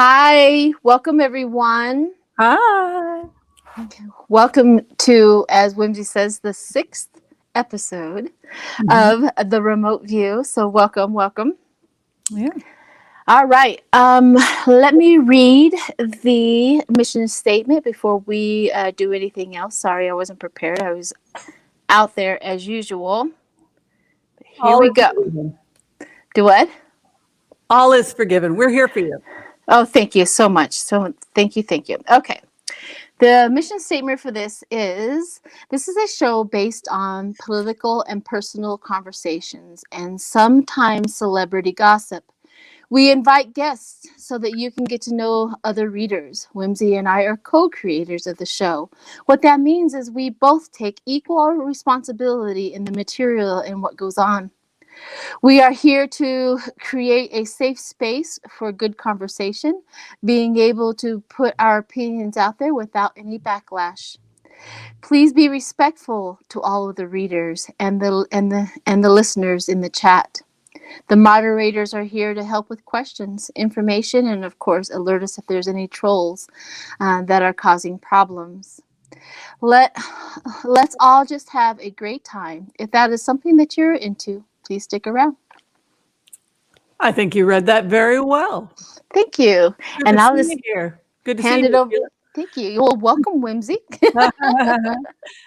Hi, welcome everyone. Hi. Welcome to, as Whimsy says, the 6th episode of the remote view. So welcome. Yeah. All right. Let me read the mission statement before we do anything else. Sorry, I wasn't prepared. I was out there as usual. Here All we is go. forgiven. Do what? All is forgiven. We're here for you. Oh, thank you so much. So thank you. Okay. The mission statement for this is a show based on political and personal conversations and sometimes celebrity gossip. We invite guests so that you can get to know other readers. Whimsy and I are co-creators of the show. What that means is we both take equal responsibility in the material and what goes on. We are here to create a safe space for good conversation, being able to put our opinions out there without any backlash. Please be respectful to all of the readers and the listeners in the chat. The moderators are here to help with questions, information, and of course alert us if there's any trolls that are causing problems. Let's all just have a great time. If that is something that you're into, please stick around. I think you read that very well. Thank you. Good And to I'll see just you here. Good to hand see it you. over. Thank you. Well, welcome, Whimsy.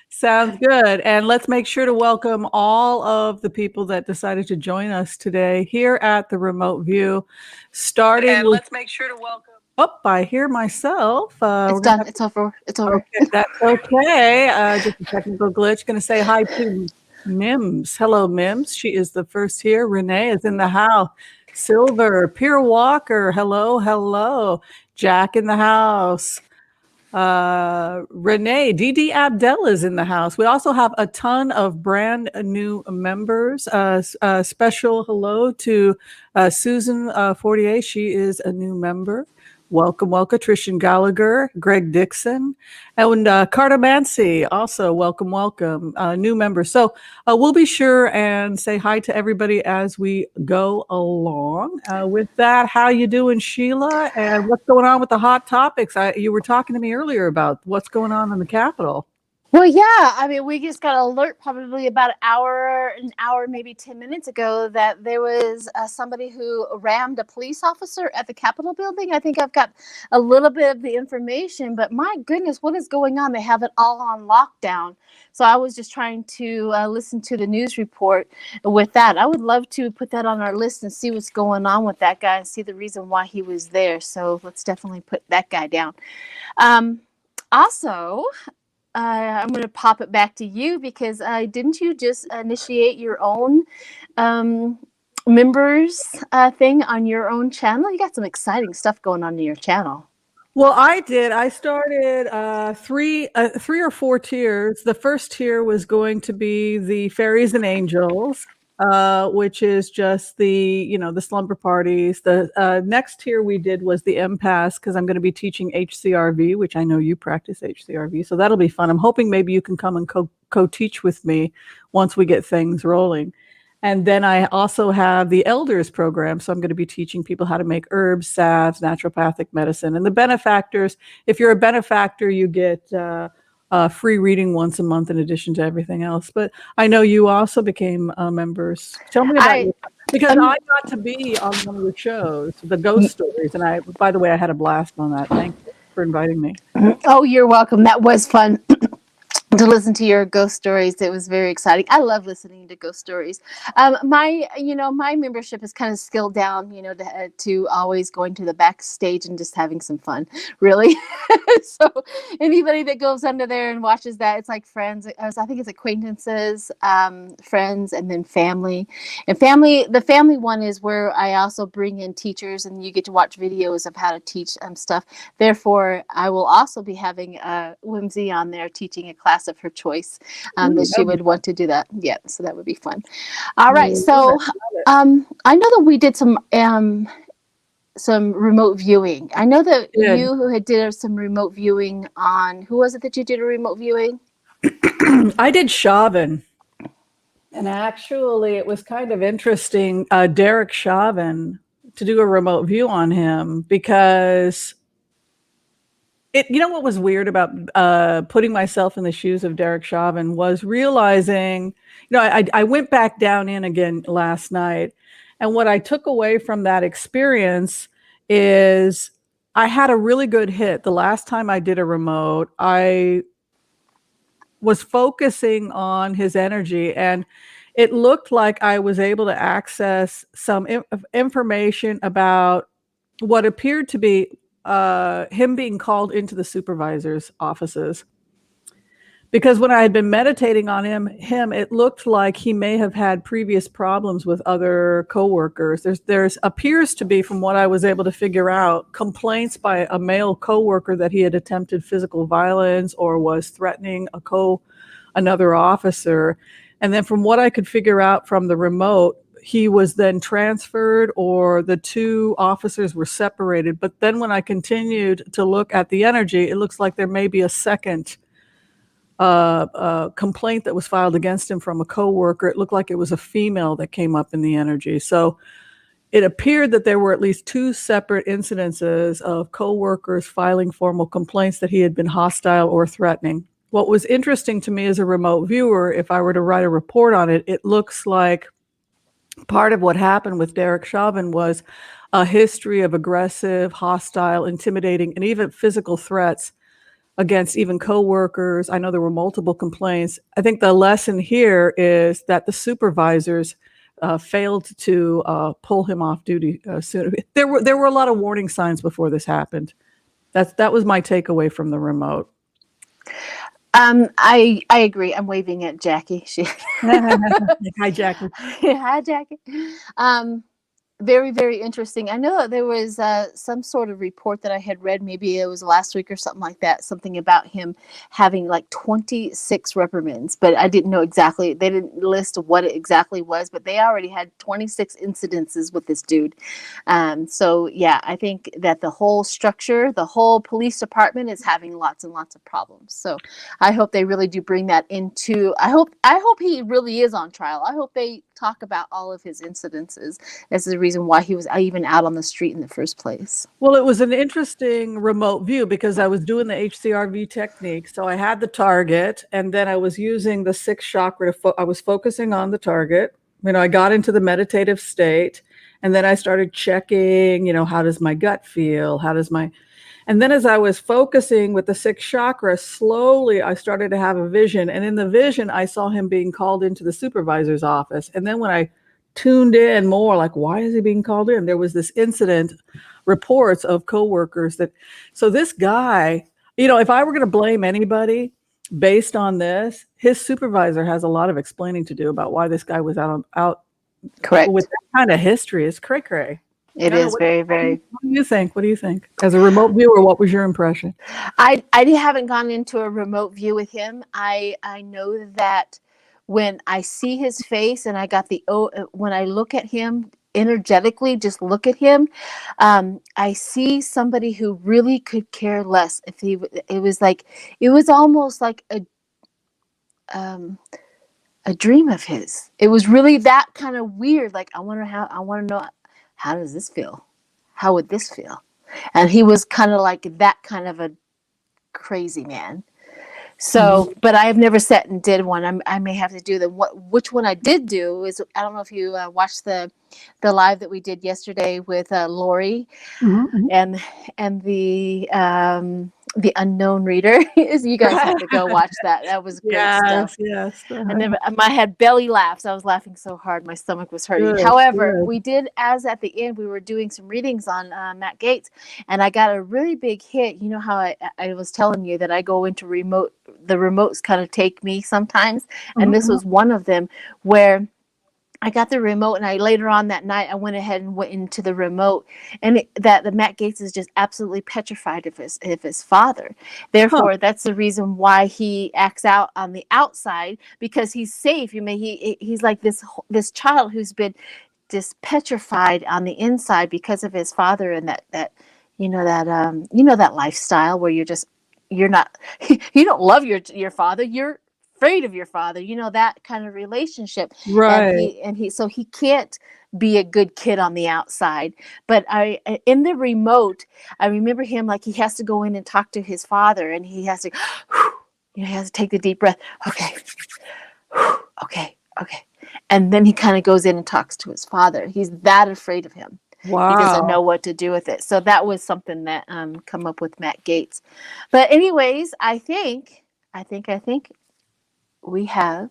Sounds good. And let's make sure to welcome all of the people that decided to join us today here at the Remote View. Let's make sure to welcome. Oh, I hear myself. It's done. It's over. Okay, that's okay. Just a technical glitch. Going to say hi to Mims. Hello, Mims. She is the first here. Renee is in the house. Silver, Pier Walker. Hello. Jack in the house. Renee, Dee Abdel is in the house. We also have a ton of brand new members. Special hello to Susan Fortier. She is a new member. Welcome. Trishan Gallagher, Greg Dixon, and Carter Mancy. Also, welcome. New members. So we'll be sure and say hi to everybody as we go along. With that, how you doing, Sheila? And what's going on with the hot topics? You were talking to me earlier about what's going on in the Capitol. Well, yeah. I mean, we just got an alert probably about an hour, maybe 10 minutes ago that there was somebody who rammed a police officer at the Capitol building. I think I've got a little bit of the information, but my goodness, what is going on? They have it all on lockdown. So I was just trying to listen to the news report with that. I would love to put that on our list and see what's going on with that guy and see the reason why he was there. So let's definitely put that guy down. Also, I'm going to pop it back to you because didn't you just initiate your own members thing on your own channel? You got some exciting stuff going on in your channel. Well, I did. I started three or four tiers. The first tier was going to be the fairies and angels, which is just the slumber parties. The next tier we did was the empaths, because I'm going to be teaching HCRV, which I know you practice HCRV, so that'll be fun. I'm hoping maybe you can come and co-teach with me once we get things rolling. And then I also have the elders program. So I'm going to be teaching people how to make herbs, salves, naturopathic medicine. And the benefactors, if you're a benefactor, you get free reading once a month in addition to everything else. But I know you also became members. Tell me about you. Because I got to be on one of the shows, the ghost stories. And by the way, I had a blast on that. Thank you for inviting me. Oh, you're welcome. That was fun. To listen to your ghost stories. It was very exciting. I love listening to ghost stories. My membership is kind of scaled down, to always going to the backstage and just having some fun, really. So anybody that goes under there and watches that, it's like friends. I think it's acquaintances, friends, and then family. And the family one is where I also bring in teachers, and you get to watch videos of how to teach stuff. Therefore, I will also be having Whimsy on there teaching a class of her choice that she would want to do that. Yeah, so that would be fun. All right, so I know that we did some remote viewing. I know that you had did some remote viewing on, who was it that you did a remote viewing? I did Chauvin. And actually, it was kind of interesting. Derek Chauvin to do a remote view on him because you know what was weird about putting myself in the shoes of Derek Chauvin was realizing, I went back down in again last night, and what I took away from that experience is I had a really good hit. The last time I did a remote, I was focusing on his energy, and it looked like I was able to access some information about what appeared to be him being called into the supervisor's offices. Because when I had been meditating on him, it looked like he may have had previous problems with other coworkers. There's appears to be, from what I was able to figure out, complaints by a male coworker that he had attempted physical violence or was threatening another officer. And then from what I could figure out from the remote, he was then transferred or the two officers were separated. But then when I continued to look at the energy, it looks like there may be a second complaint that was filed against him from a coworker. It looked like it was a female that came up in the energy. So it appeared that there were at least two separate incidences of coworkers filing formal complaints that he had been hostile or threatening. What was interesting to me as a remote viewer, if I were to write a report on it, it looks like part of what happened with Derek Chauvin was a history of aggressive, hostile, intimidating, and even physical threats against even coworkers. I know there were multiple complaints. I think the lesson here is that the supervisors failed to pull him off duty soon. There were a lot of warning signs before this happened. That was my takeaway from the remote. I agree. I'm waving at Jackie. Hi, Jackie. Hi, Jackie. Very, very interesting. I know that there was some sort of report that I had read, maybe it was last week or something like that, something about him having like 26 reprimands, but I didn't know exactly. They didn't list what it exactly was, but they already had 26 incidences with this dude. So yeah, I think that the whole structure, the whole police department is having lots and lots of problems. So I hope they really do bring that into, I hope he really is on trial. I hope they talk about all of his incidences as the reason why he was even out on the street in the first place. Well, it was an interesting remote view because I was doing the HCRV technique. So I had the target, and then I was using the sixth chakra I was focusing on the target. I got into the meditative state, and then I started checking, how does my gut feel? And then as I was focusing with the sixth chakra, slowly I started to have a vision. And in the vision, I saw him being called into the supervisor's office. And then when I tuned in more, like, why is he being called in? There was this incident, reports of coworkers so this guy, if I were going to blame anybody based on this, his supervisor has a lot of explaining to do about why this guy was out Correct. With that kind of history. It's cray-cray. It is very, very. What do you think? What do you think? As a remote viewer, what was your impression? I haven't gone into a remote view with him. I know that when I see his face and when I look at him energetically, just look at him, I see somebody who really could care less. It was almost like a dream of his. It was really that kind of weird. Like, I want to know, how does this feel? How would this feel? And he was kind of like that kind of a crazy man. So, but I have never sat and did one. I may have to do them. Which one I did do is, I don't know if you watched the live that we did yesterday with Lori and the unknown reader. You guys have to go watch that. That was great stuff. Yes. And then I had belly laughs. I was laughing so hard, my stomach was hurting. However, we did, as at the end, we were doing some readings on Matt Gaetz, and I got a really big hit. You know how I was telling you that I go into the remotes kind of take me sometimes, and this was one of them where I got the remote, and later on that night, I went ahead and went into the remote, and that the Matt Gaetz is just absolutely petrified of his father. Therefore, that's the reason why he acts out on the outside, because he's safe. He's like this child who's been just petrified on the inside because of his father, and that lifestyle where you're not you don't love your father. You're afraid of your father, you know, that kind of relationship. Right. So he can't be a good kid on the outside. But in the remote, I remember him like he has to go in and talk to his father, and he has to, he has to take the deep breath. Okay, okay, okay. And then he kind of goes in and talks to his father. He's that afraid of him. He doesn't Wow. know what to do with it. So that was something that come up with Matt Gates. But anyways, I think we have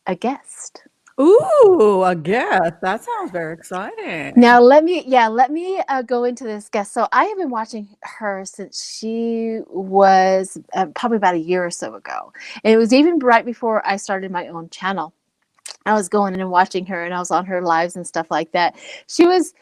a guest. Ooh, a guest. That sounds very exciting. Now let me go into this guest. So I have been watching her since she was probably about a year or so ago. And it was even right before I started my own channel. I was going in and watching her, and I was on her lives and stuff like that. She was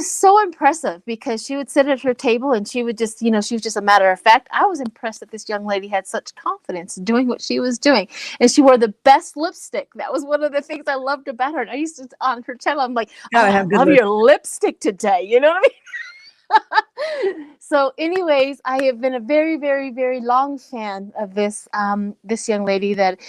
so impressive because she would sit at her table and she would just, you know, she was just a matter of fact. I was impressed that this young lady had such confidence doing what she was doing. And she wore the best lipstick. That was one of the things I loved about her. And I used to, on her channel, I'm like, oh, Gotta I have good love your lipstick. lipstick today. You know what I mean? So anyways, I have been a very, very, very long fan of this young lady that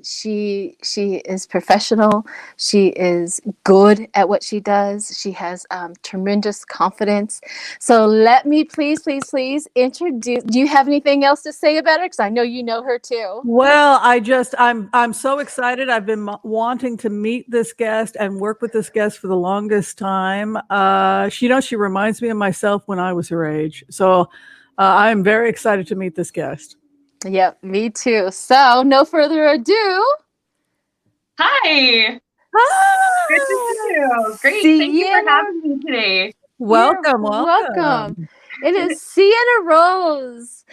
she is professional. She is good at what she does. She has tremendous confidence. So let me please introduce. Do you have anything else to say about her? Because I know you know her too. Well, I'm so excited. I've been wanting to meet this guest and work with this guest for the longest time. She reminds me of myself when I was her age. So I'm very excited to meet this guest. Yep, me too. So no further ado. Hi. Good to see you. Great. Thank you for Sienna, having me today. you're Welcome, welcome. welcome. It is Sienna Rose.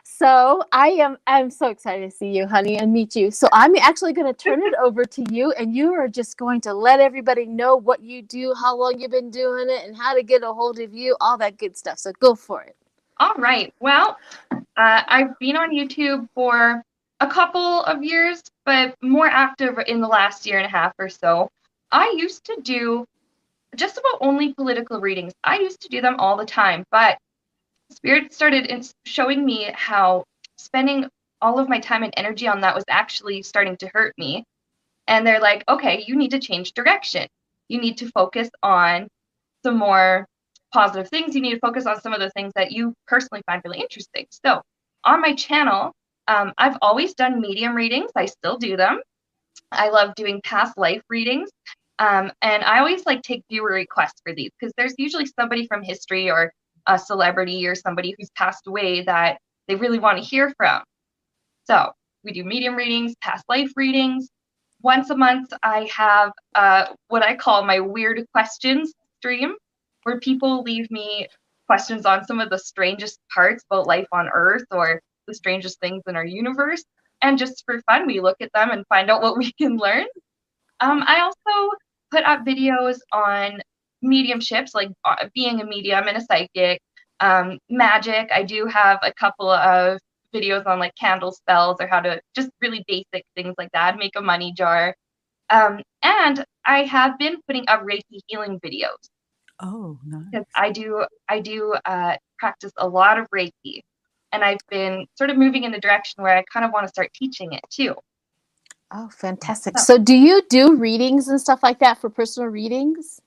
So I'm so excited to see you, honey, and meet you. So I'm actually going to turn it over to you, and you are just going to let everybody know what you do, how long you've been doing it, and how to get a hold of you, all that good stuff. So go for it. All right. Well, I've been on YouTube for a couple of years, but more active in the last year and a half or so. I used to do just about only political readings. I used to do them all the time, but Spirit started showing me how spending all of my time and energy on that was actually starting to hurt me. And they're like, okay, you need to change direction. You need to focus on some more positive things. You need to focus on some of the things that you personally find really interesting. So on my channel, I've always done medium readings. I still do them. I love doing past life readings. And I always like take viewer requests for these because there's usually somebody from history or a celebrity or somebody who's passed away that they really want to hear from. So we do medium readings, past life readings. Once a month, I have what I call my weird questions stream, where people leave me questions on some of the strangest parts about life on Earth or the strangest things in our universe. And just for fun, we look at them and find out what we can learn. I also put up videos on mediumships, like being a medium and a psychic, magic. I do have a couple of videos on like candle spells or how to just really basic things like that, make a money jar. And I have been putting up Reiki healing videos. Oh, nice. Because I do practice a lot of Reiki, and I've been sort of moving in the direction where I kind of want to start teaching it too. Oh, fantastic. So do you do readings and stuff like that for personal readings?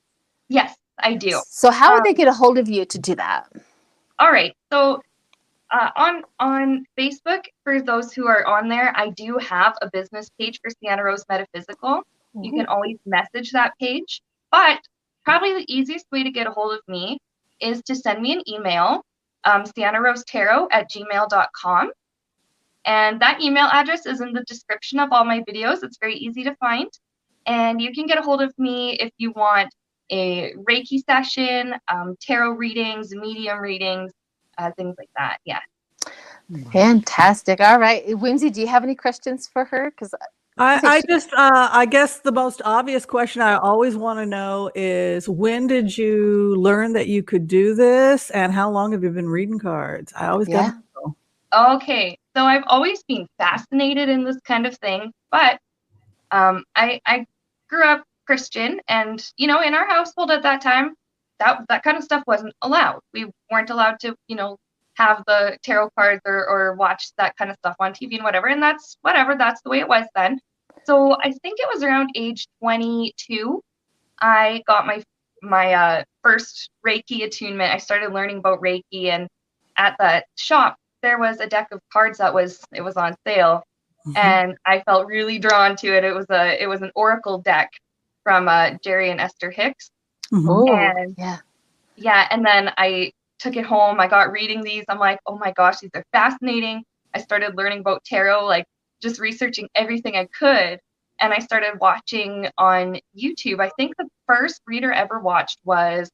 Yes, I do. So how would they get a hold of you to do that? All right. So on Facebook, for those who are on there, I do have a business page for Sienna Rose Metaphysical. You can always message that page. But probably the easiest way to get a hold of me is to send me an email, siennarosetarot@gmail.com. And that email address is in the description of all my videos. It's very easy to find. And you can get a hold of me if you want a Reiki session, tarot readings, medium readings, things like that. Yeah. Fantastic. All right. Whimsy, do you have any questions for her? Because I guess the most obvious question I always want to know is when did you learn that you could do this, and how long have you been reading cards? I always got to know. Okay, so I've always been fascinated in this kind of thing, but I grew up Christian, and in our household at that time, that kind of stuff wasn't allowed. We weren't allowed to have the tarot cards or watch that kind of stuff on TV and whatever. And that's whatever, that's the way it was then. So I think it was around age 22, I got my first Reiki attunement. I started learning about Reiki, and at that shop there was a deck of cards that was on sale, and I felt really drawn to it. It was an oracle deck from Jerry and Esther Hicks. Oh, And yeah, and then I took it home. I got reading these. I'm like, oh my gosh, these are fascinating. I started learning about tarot, like just researching everything I could. And I started watching on YouTube. I think the first reader I ever watched was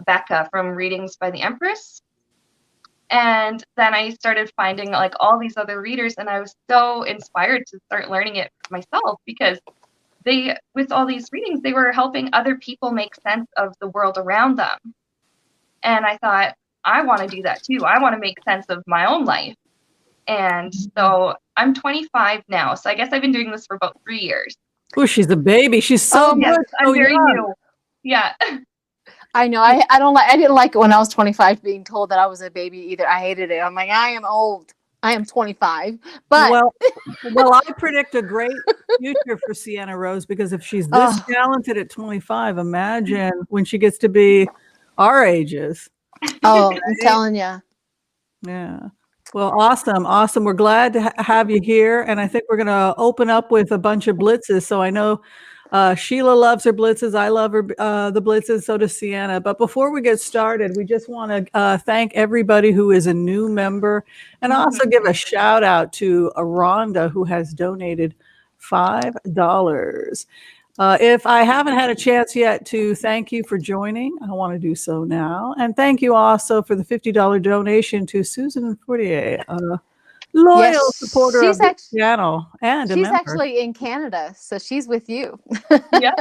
Becca from Readings by the Empress. And then I started finding like all these other readers, and I was so inspired to start learning it myself, because they, with all these readings, they were helping other people make sense of the world around them. And I thought, I want to do that too. I want to make sense of my own life. And so I'm 25 now. So I guess I've been doing this for about 3 years. Oh, she's a baby. She's so good. Yes, I'm so very young. new. Yeah. I know. I didn't like it when I was 25 being told that I was a baby either. I hated it. I'm like, I am old. I am 25. But well, I predict a great future for Sienna Rose, because if she's this talented at 25, imagine when she gets to be our ages. Oh, I'm telling you. Yeah. Well, awesome. We're glad to have you here. And I think we're going to open up with a bunch of blitzes. So I know Sheila loves her blitzes. I love her the blitzes. So does Sienna. But before we get started, we just want to thank everybody who is a new member, and also give a shout out to Rhonda, who has donated $5. If I haven't had a chance yet to thank you for joining, I want to do so now. And thank you also for the $50 donation to Susan Fortier, loyal supporter of the channel and a member. She's actually in Canada, so she's with you. Yeah.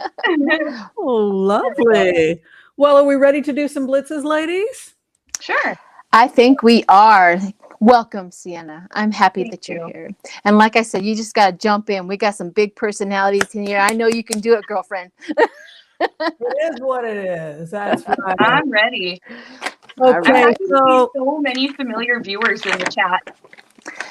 Oh, lovely. Well, are we ready to do some blitzes, ladies? Sure. I think we are. Welcome, Sienna. I'm happy that you're here. And like I said, you just got to jump in. We got some big personalities in here. I know you can do it, girlfriend. It is what it is. That's right. I'm ready. Okay, so many familiar viewers in the chat.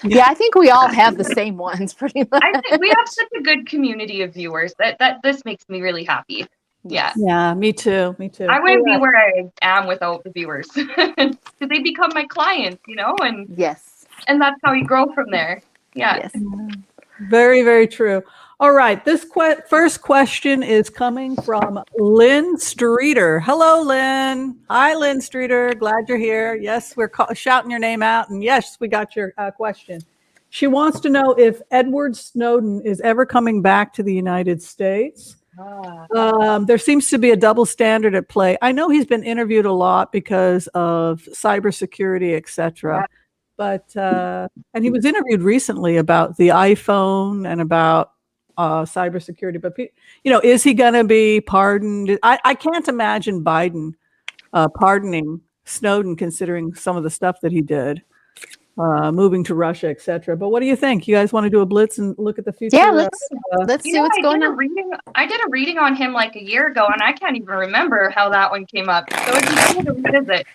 Yeah, I think we all have the same ones, pretty much. I think we have such a good community of viewers that this makes me really happy. Yeah. Yeah, me too. I wouldn't be where I am without the viewers, because they become my clients, and and that's how you grow from there. Yeah. Yes. Very, very true. All right. This first question is coming from Lynn Streeter. Hello, Lynn. Hi, Lynn Streeter. Glad you're here. Yes, we're shouting your name out. And yes, we got your question. She wants to know if Edward Snowden is ever coming back to the United States. There seems to be a double standard at play. I know he's been interviewed a lot because of cybersecurity, etc. Yeah. But and he was interviewed recently about the iPhone and about cybersecurity. But is he going to be pardoned? I can't imagine Biden pardoning Snowden, considering some of the stuff that he did, moving to Russia, etc. But what do you think? You guys want to do a blitz and look at the future? Yeah, let's see what's going on. I did a reading on him like a year ago, and I can't even remember how that one came up. So it's just cool to revisit.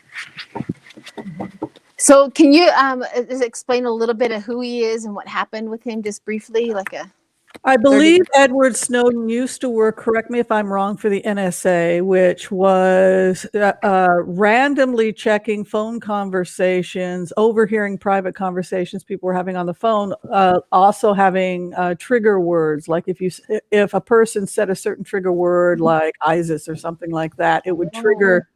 So can you explain a little bit of who he is and what happened with him, just briefly, I believe Edward Snowden used to work, correct me if I'm wrong, for the NSA, which was randomly checking phone conversations, overhearing private conversations people were having on the phone, also having trigger words. Like if a person said a certain trigger word like ISIS or something like that, it would trigger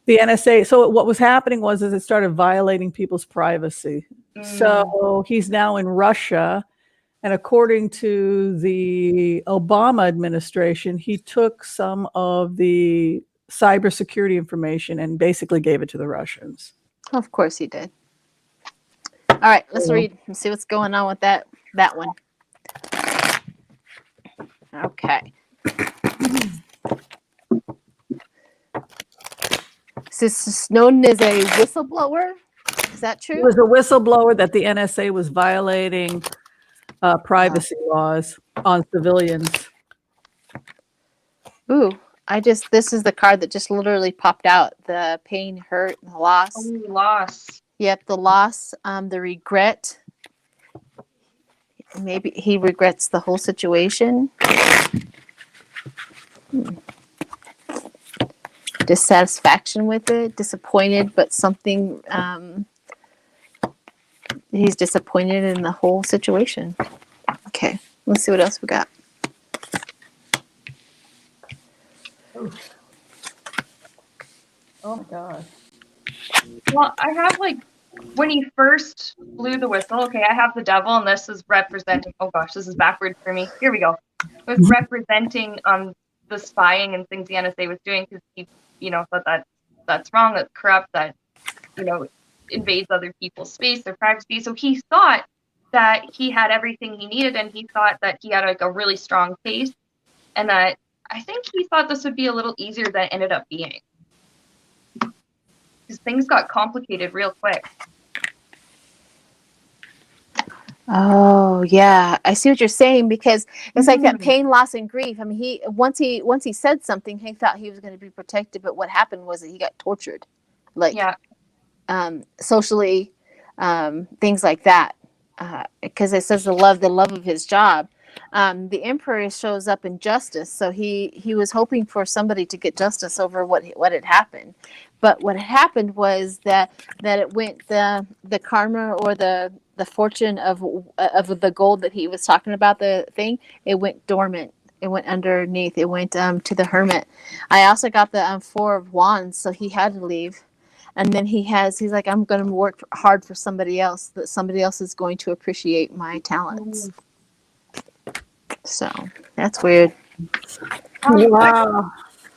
the NSA. So what was happening was it started violating people's privacy. So he's now in Russia. And according to the Obama administration, he took some of the cybersecurity information and basically gave it to the Russians. Of course he did. All right, let's read and see what's going on with that one. Okay. So Snowden is a whistleblower? Is that true? He was a whistleblower that the NSA was violating privacy laws on civilians. Ooh, this is the card that just literally popped out. The pain, hurt, and the loss. Oh, loss. Yep, the loss, the regret. Maybe he regrets the whole situation. Dissatisfaction with it, disappointed, but something, he's disappointed in the whole situation. Okay, let's see what else we got. Oh my God. Well, I have like when he first blew the whistle. Okay, I have the devil, and this is representing. Oh gosh, this is backwards for me. Here we go. With representing the spying and things the NSA was doing, because he, thought that that's wrong, that's corrupt, that invades other people's space, their privacy. So he thought that he had everything he needed, and he thought that he had like a really strong case, and that I think he thought this would be a little easier than it ended up being. Because things got complicated real quick. Oh yeah, I see what you're saying, because it's like that pain, loss, and grief. I mean, he once he said something, he thought he was going to be protected, but what happened was that he got tortured, like socially, things like that. Because it says the love of his job. The emperor shows up in justice, so he was hoping for somebody to get justice over what had happened. But what happened was that it went, the karma or the fortune of the gold that he was talking about, the thing, it went dormant. It went underneath. It went to the hermit. I also got the 4 of wands, so he had to leave. And then he's like, I'm going to work hard for somebody else, that somebody else is going to appreciate my talents. So that's weird. Wow.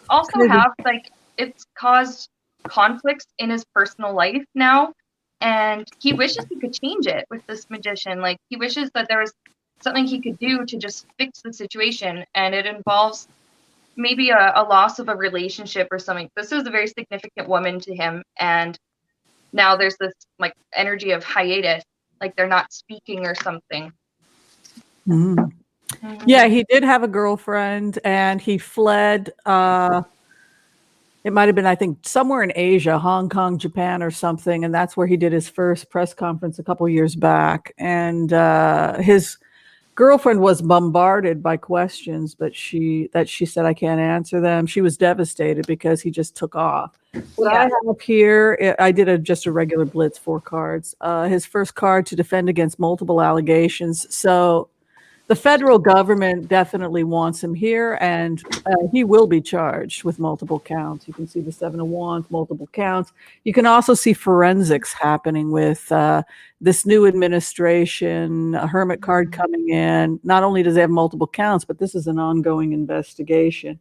Also have like, it's caused conflicts in his personal life now, and he wishes he could change it with this magician. Like, he wishes that there was something he could do to just fix the situation, and it involves maybe a loss of a relationship or something. This is a very significant woman to him, and now there's this like energy of hiatus, like they're not speaking or something. Yeah, he did have a girlfriend, and he fled. It might have been, I think, somewhere in Asia, Hong Kong, Japan, or something, and that's where he did his first press conference a couple years back. And his girlfriend was bombarded by questions, but she said, I can't answer them. She was devastated because he just took off. What I have here, I did just a regular blitz, 4 cards. His first card, to defend against multiple allegations. So the federal government definitely wants him here, and he will be charged with multiple counts. You can see the 7 of Wands, multiple counts. You can also see forensics happening with this new administration, a hermit card coming in. Not only does it have multiple counts, but this is an ongoing investigation.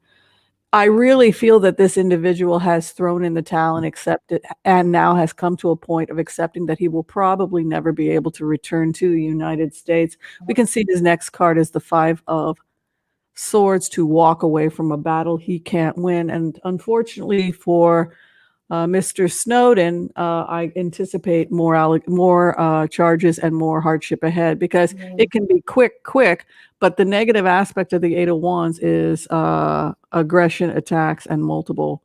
I really feel that this individual has thrown in the towel and accepted, and now has come to a point of accepting that he will probably never be able to return to the United States. We can see his next card is the 5 of Swords, to walk away from a battle he can't win. And unfortunately for Mr. Snowden, I anticipate more charges and more hardship ahead, because it can be quick, but the negative aspect of the 8 of Wands is aggression, attacks, and multiple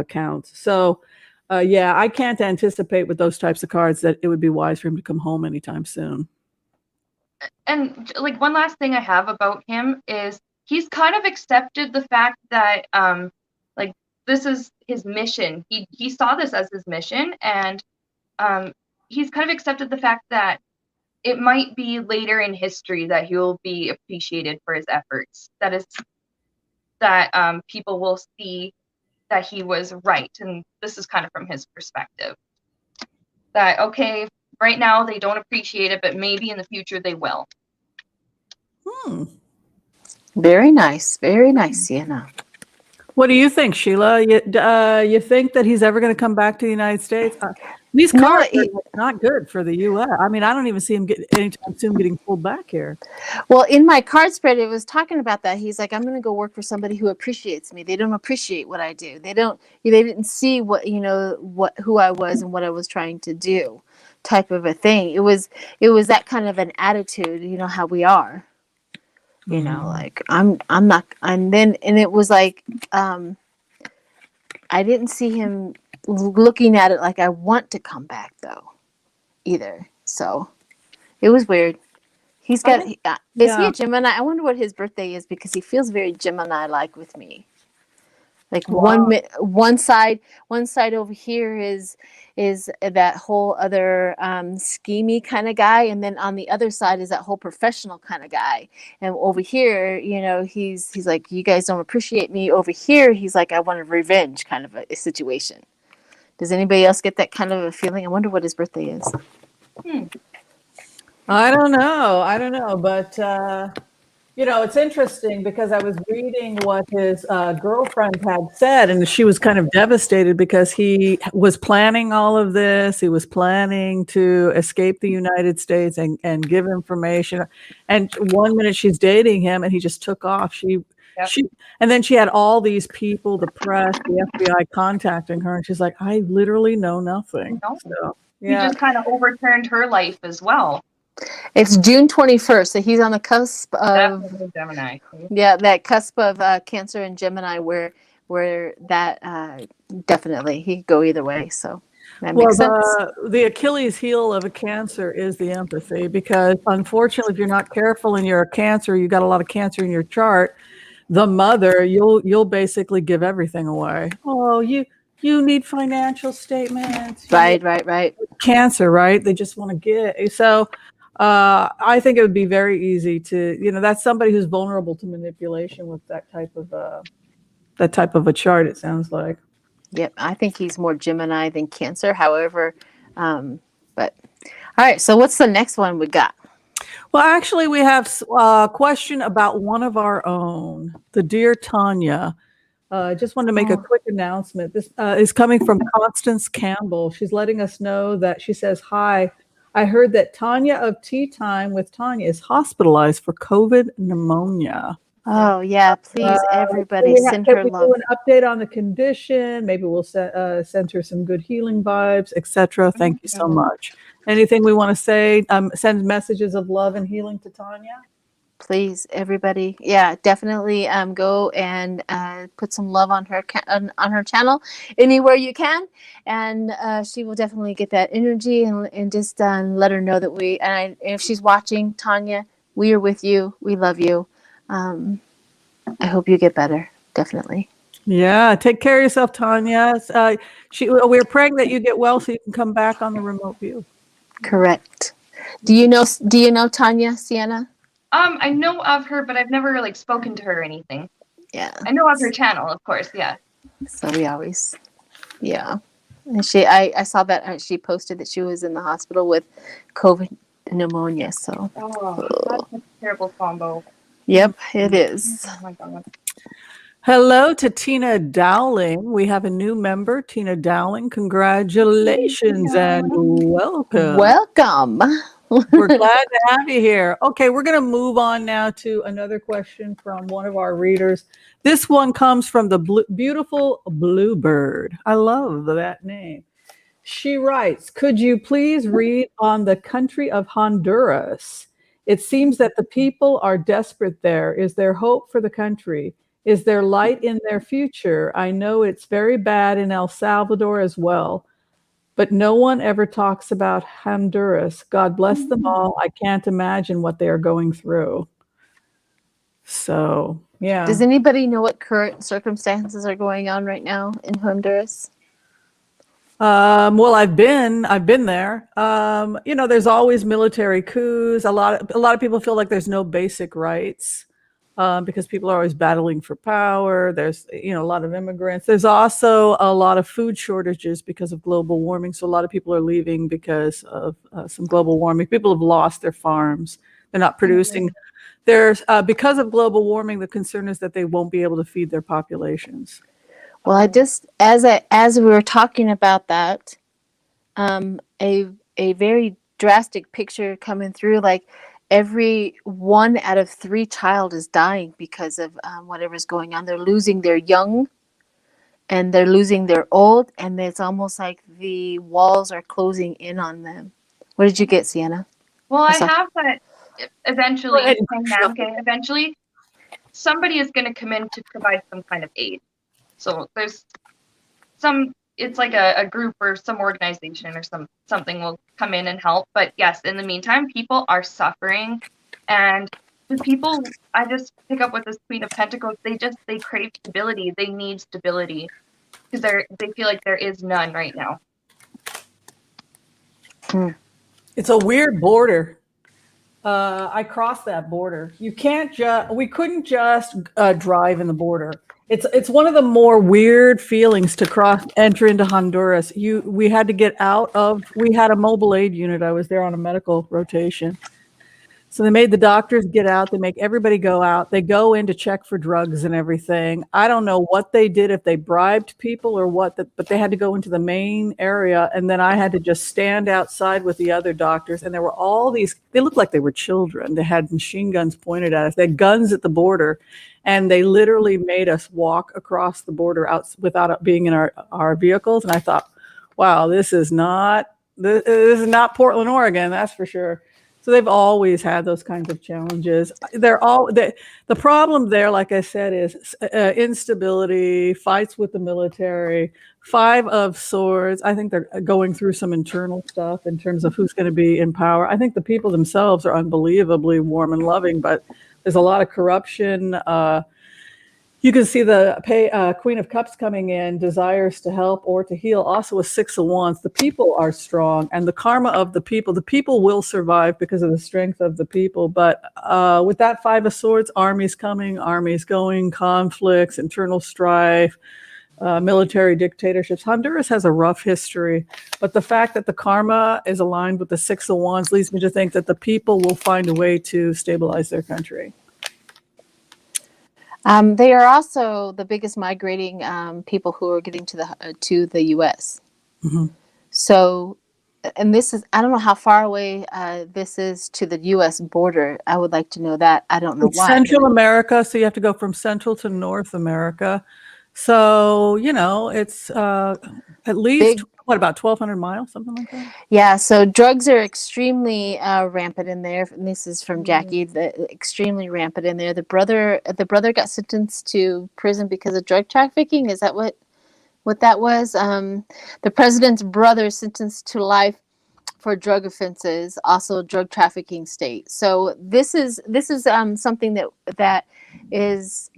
counts. So, yeah, I can't anticipate with those types of cards that it would be wise for him to come home anytime soon. And like, one last thing I have about him is he's kind of accepted the fact that like, this is his mission. He saw this as his mission, and he's kind of accepted the fact that it might be later in history that he will be appreciated for his efforts. That people will see that he was right, and this is kind of from his perspective. That, okay, right now they don't appreciate it, but maybe in the future they will. Very nice, Sienna. What do you think, Sheila? You think that he's ever going to come back to the United States? These cards are not good for the U.S. I mean, I don't even see him anytime soon getting pulled back here. Well, in my card spread, it was talking about that. He's like, I'm going to go work for somebody who appreciates me. They don't appreciate what I do. They didn't see who I was and what I was trying to do, type of a thing. It was that kind of an attitude, how we are. Like, I'm not, and it was like, I didn't see him looking at it like, I want to come back, though. either. So it was weird. He's I got. think, Is he yeah. a Gemini? I wonder what his birthday is because he feels very Gemini-like with me. Like Wow. one side over here is that whole other schemy kind of guy, and then on the other side is that whole professional kind of guy. And over here, he's like, you guys don't appreciate me. Over here, he's like, I want a revenge kind of a situation. Does anybody else get that kind of a feeling? I wonder what his birthday is. I don't know, but it's interesting because I was reading what his girlfriend had said, and she was kind of devastated because he was planning all of this. He was planning to escape the United States and give information. And one minute she's dating him, and he just took off. And then she had all these people, the press, the FBI contacting her, and she's like, I literally know nothing. No. So, He yeah. just kind of overturned her life as well. It's June 21st, so he's on the cusp of Definitely Gemini. that cusp of Cancer and Gemini, where that definitely he could go either way. So that makes sense. The Achilles heel of a Cancer is the empathy, because unfortunately, if you're not careful and you're a Cancer, you got a lot of Cancer in your chart. The mother, you'll basically give everything away. Oh, you need financial statements. Right. Cancer, right? They just want to get. So I think it would be very easy to, that's somebody who's vulnerable to manipulation with that type of a chart, it sounds like. Yep, I think he's more Gemini than Cancer. However, but all right. So what's the next one we got? Well, actually, we have a question about one of our own, the dear Tanya. I just wanted to make a quick announcement. This is coming from Constance Campbell. She's letting us know that she says, hi, I heard that Tanya of Tea Time with Tanya is hospitalized for COVID pneumonia. Oh yeah, please everybody send Can her we love. do an update on the condition? Maybe we'll send her some good healing vibes, etc. Thank you so much. Anything we want to say? Send messages of love and healing to Tanya? Please, everybody, yeah, definitely go and put some love on her on her channel anywhere you can, and she will definitely get that energy and just let her know that if she's watching, Tanya, we are with you. We love you. I hope you get better. Definitely. Yeah, take care of yourself, Tanya. We're praying that you get well so you can come back on the remote view. Correct. Do you know Tanya, Sienna? I know of her, but I've never like spoken to her or anything. Yeah. I know of her channel, of course. Yeah. So we always, yeah. And I saw that she posted that she was in the hospital with COVID pneumonia. So. That's a terrible combo. Yep, it is. Oh my God. Hello to Tina Dowling. We have a new member, Tina Dowling. Congratulations and welcome. Welcome. We're glad to have you here. Okay, we're going to move on now to another question from one of our readers. This one comes from the beautiful Bluebird. I love that name. She writes, could you please read on the country of Honduras? It seems that the people are desperate there. Is there hope for the country? Is there light in their future? I know it's very bad in El Salvador as well, but no one ever talks about Honduras. God bless them all. I can't imagine what they are going through. So, yeah. Does anybody know what current circumstances are going on right now in Honduras? Well, I've been there. There's always military coups. A lot of people feel like there's no basic rights. Because people are always battling for power. There's, a lot of immigrants. There's also a lot of food shortages because of global warming. So a lot of people are leaving because of some global warming. People have lost their farms. They're not producing. There's because of global warming, the concern is that they won't be able to feed their populations. Well, I just as we were talking about that, a very drastic picture coming through, like every 1 out of 3 child is dying because of whatever's going on. They're losing their young and they're losing their old, and it's almost like the walls are closing in on them. What did you get, Sienna? Well, I have that eventually. Eventually, somebody is going to come in to provide some kind of aid. So there's some it's like a group or some organization or something will come in and help. But yes, in the meantime, people are suffering, and the people I just pick up with this Queen of Pentacles, they crave stability. They need stability because they feel like there is none right now. It's a weird border. I crossed that border. We couldn't just drive in the border. It's one of the more weird feelings to enter into Honduras. We had to get we had a mobile aid unit. I was there on a medical rotation. So they made the doctors get out. They make everybody go out. They go in to check for drugs and everything. I don't know what they did, if they bribed people or what, but they had to go into the main area. And then I had to just stand outside with the other doctors. And there were all these, they looked like they were children. They had machine guns pointed at us. They had guns at the border. And they literally made us walk across the border out without being in our vehicles. And I thought, wow, this is not Portland, Oregon, that's for sure. So they've always had those kinds of challenges. The problem there, like I said, is instability, fights with the military, 5 of Swords. I think they're going through some internal stuff in terms of who's going to be in power. I think the people themselves are unbelievably warm and loving, but there's a lot of corruption. You can see the Queen of Cups coming in, desires to help or to heal. Also a 6 of Wands. The people are strong, and the karma of the people will survive because of the strength of the people. But with that 5 of Swords, armies coming, armies going, conflicts, internal strife, military dictatorships. Honduras has a rough history, but the fact that the karma is aligned with the 6 of Wands leads me to think that the people will find a way to stabilize their country. They are also the biggest migrating people who are getting to the U.S. Mm-hmm. So, and this is, I don't know how far away this is to the U.S. border. I would like to know that. I don't know It's why. Central America, so you have to go from Central to North America. So, it's at least, about 1,200 miles, something like that? Yeah, so drugs are extremely rampant in there. And this is from Jackie. Extremely rampant in there. The brother got sentenced to prison because of drug trafficking. Is that what that was? The president's brother sentenced to life for drug offenses, also a drug trafficking state. So this is something that is.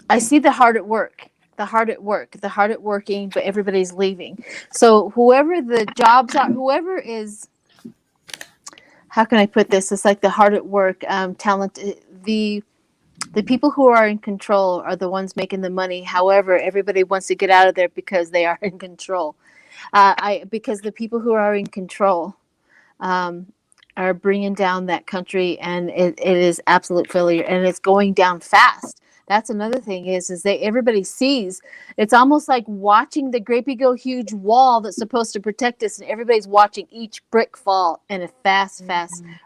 I see the hard at work. The hard at working, but everybody's leaving. So whoever the jobs are, whoever is, how can I put this? It's like the hard at work, talent. The people who are in control are the ones making the money. However, everybody wants to get out of there because they are in control. Because the people who are in control are bringing down that country, and it is absolute failure, and it's going down fast. That's another thing is everybody sees. It's almost like watching the great big old huge wall that's supposed to protect us, and everybody's watching each brick fall in a fast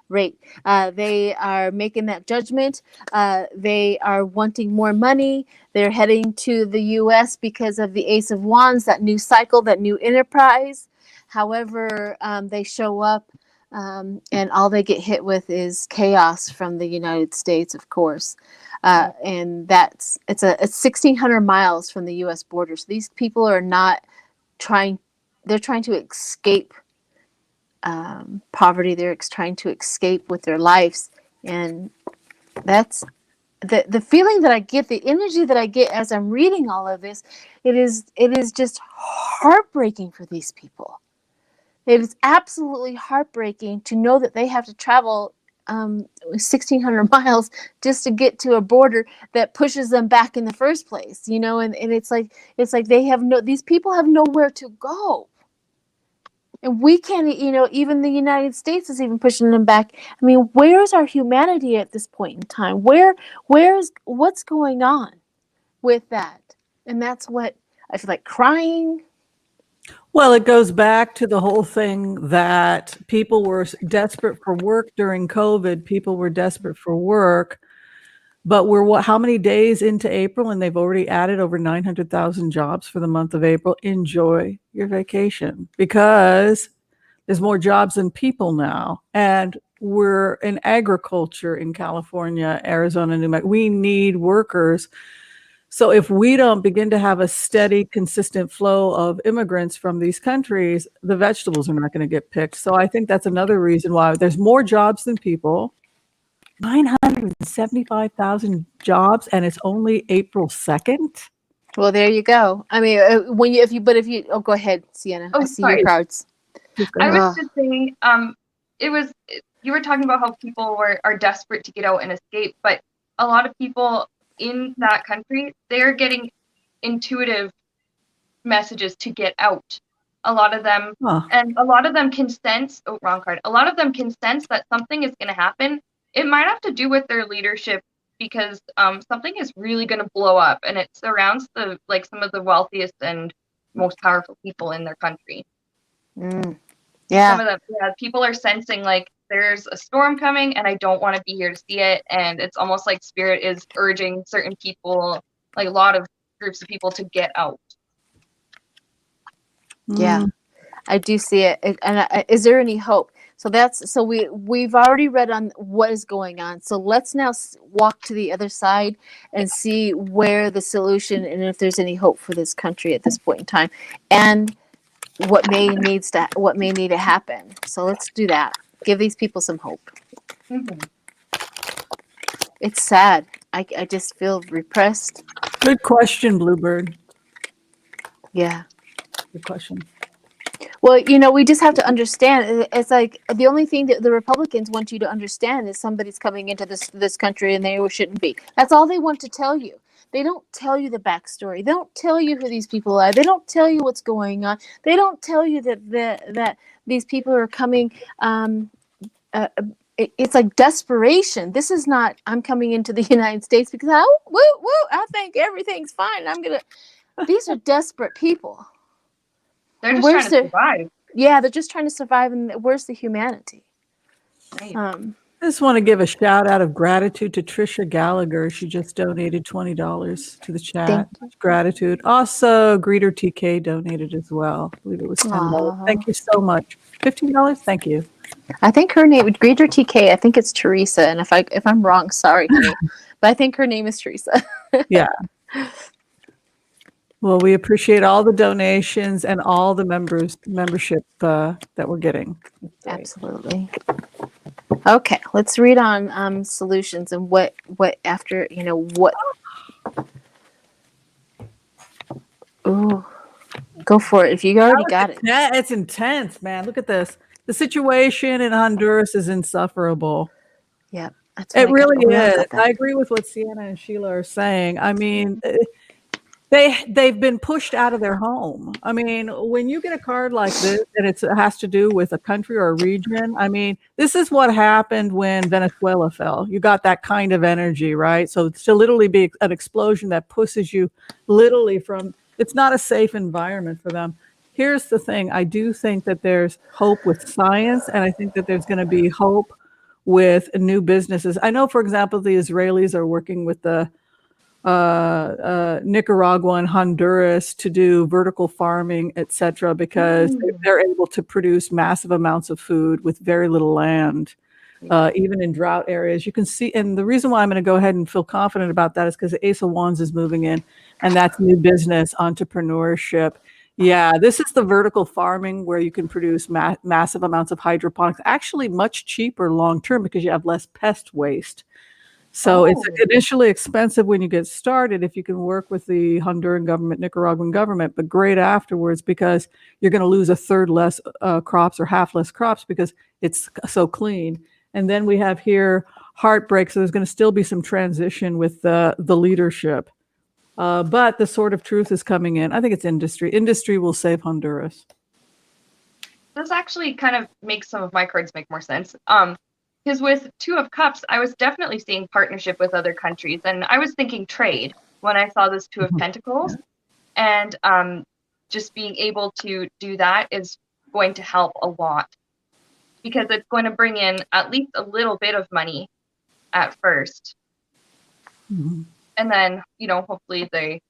rate. They are making that judgment. They are wanting more money. They're heading to the U.S. because of the Ace of Wands, that new cycle, that new enterprise. However, they show up, and all they get hit with is chaos from the United States, of course. And it's 1,600 miles from the U.S. border. So these people are not they're trying to escape poverty. They're trying to escape with their lives. And that's the feeling that I get, the energy that I get as I'm reading all of this. It is just heartbreaking for these people. It is absolutely heartbreaking to know that they have to travel 1,600 miles just to get to a border that pushes them back in the first place, and it's like these people have nowhere to go. And we can't, even the United States is even pushing them back. I mean, where's our humanity at this point in time? What's going on with that? And that's what I feel like crying. Well, it goes back to the whole thing that people were desperate for work during COVID. People were desperate for work, but we're how many days into April, and they've already added over 900,000 jobs for the month of April. Enjoy your vacation, because there's more jobs than people now. And we're in agriculture in California, Arizona, New Mexico. We need workers. So if we don't begin to have a steady, consistent flow of immigrants from these countries, the vegetables are not going to get picked. So I think that's another reason why there's more jobs than people. 975,000 jobs, and it's only April 2nd. Well, there you go. I mean, if you, oh, go ahead, Sienna. Oh, I see sorry. your cards. I was just saying, you were talking about how people are desperate to get out and escape, but a lot of people in that country, they're getting intuitive messages to get out. A lot of them, and a lot of them can sense, oh, wrong card. A lot of them can sense that something is going to happen. It might have to do with their leadership because something is really going to blow up, and it surrounds some of the wealthiest and most powerful people in their country. Yeah. Some of them, people are sensing like there's a storm coming and I don't want to be here to see it. And it's almost like spirit is urging certain people, like a lot of groups of people, to get out. Yeah, I do see it. Is there any hope? So we've already read on what is going on. So let's now walk to the other side and see where the solution and if there's any hope for this country at this point in time, and what may need to happen. So let's do that. Give these people some hope. It's sad. I just feel repressed. Good question, Bluebird. Yeah. Good question. Well, we just have to understand. It's like the only thing that the Republicans want you to understand is somebody's coming into this country and they shouldn't be. That's all they want to tell you. They don't tell you the backstory. They don't tell you who these people are. They don't tell you what's going on. They don't tell you that these people are coming. It's like desperation. This is not, I'm coming into the United States because I think everything's fine. These are desperate people. They're just trying to survive. Yeah, they're just trying to survive. And where's the humanity? Right. I just want to give a shout out of gratitude to Trisha Gallagher. She just donated $20 to the chat. Gratitude. Also, Greeter TK donated as well. I believe it was $10. Thank you so much. $15? Thank you. I think her name, Greeter TK, I think it's Teresa. And if I'm wrong, sorry, honey. But I think her name is Teresa. Yeah. Well, we appreciate all the donations and all the membership that we're getting. Absolutely. Okay, let's read on solutions and what after, what. Ooh, go for it. If you already got it. Yeah, it's intense, man. Look at this. The situation in Honduras is insufferable. Yeah, it really is. I agree with what Sienna and Sheila are saying. I mean, they've been pushed out of their home. I mean, when you get a card like this and it has to do with a country or a region, I mean, this is what happened when Venezuela fell. You got that kind of energy, right? So to literally be an explosion that pushes you literally from, it's not a safe environment for them. Here's the thing. I do think that there's hope with science, and I think that there's going to be hope with new businesses. I know, for example, the Israelis are working with the Nicaragua and Honduras to do vertical farming, etc., because they're able to produce massive amounts of food with very little land, even in drought areas. You can see, and the reason why I'm going to go ahead and feel confident about that is because the Ace of Wands is moving in, and that's new business, entrepreneurship. Yeah, this is the vertical farming where you can produce massive amounts of hydroponics, actually much cheaper long term because you have less pest waste. So it's initially expensive when you get started if you can work with the Honduran government, Nicaraguan government, but great afterwards because you're going to lose a third less crops or half less crops because it's so clean. And then we have here heartbreak. So there's going to still be some transition with the leadership. But the sword of truth is coming in. I think it's industry. Industry will save Honduras. This actually kind of makes some of my cards make more sense. Because with Two of Cups, I was definitely seeing partnership with other countries, and I was thinking trade when I saw this Two of Pentacles. And just being able to do that is going to help a lot because it's going to bring in at least a little bit of money at first. And then, hopefully they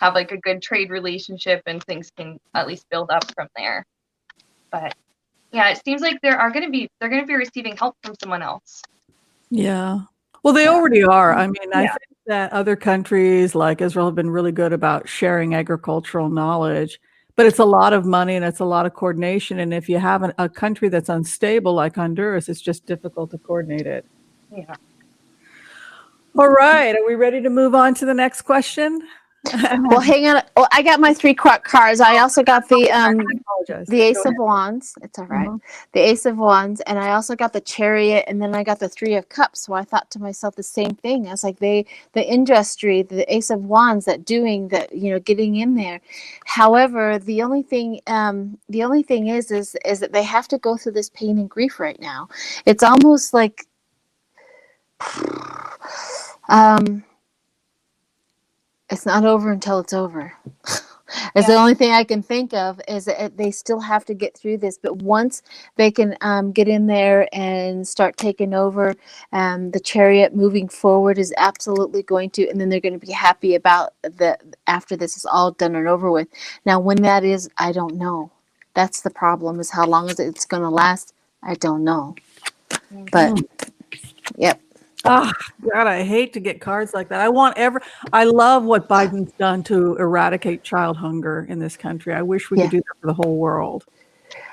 have like a good trade relationship and things can at least build up from there. But yeah, it seems like they're going to be receiving help from someone else. Yeah, Well, they already are. I mean, I Yeah. think that other countries like Israel have been really good about sharing agricultural knowledge, but it's a lot of money and it's a lot of coordination. And if you have a country that's unstable like Honduras, it's just difficult to coordinate it. Yeah. All right. Are we ready to move on to the next question? Well, hang on. Oh, I got my 3 cards. I also got I apologize. the Ace of Wands. It's all right. Mhm. The Ace of Wands, and I also got the Chariot, and then I got the 3 of Cups. So I thought to myself the same thing. I was like, the industry, the Ace of Wands, that doing that, getting in there. However, the only thing is that they have to go through this pain and grief right now. It's almost like, it's not over until it's over. It's the only thing I can think of, is that they still have to get through this. But once they can get in there and start taking over, the Chariot moving forward is absolutely going to, and then they're going to be happy about after this is all done and over with. Now, when that is, I don't know. That's the problem, is how long is it's going to last? I don't know. But, yep. Oh, God, I hate to get cards like that. I love what Biden's done to eradicate child hunger in this country. I wish we could do that for the whole world.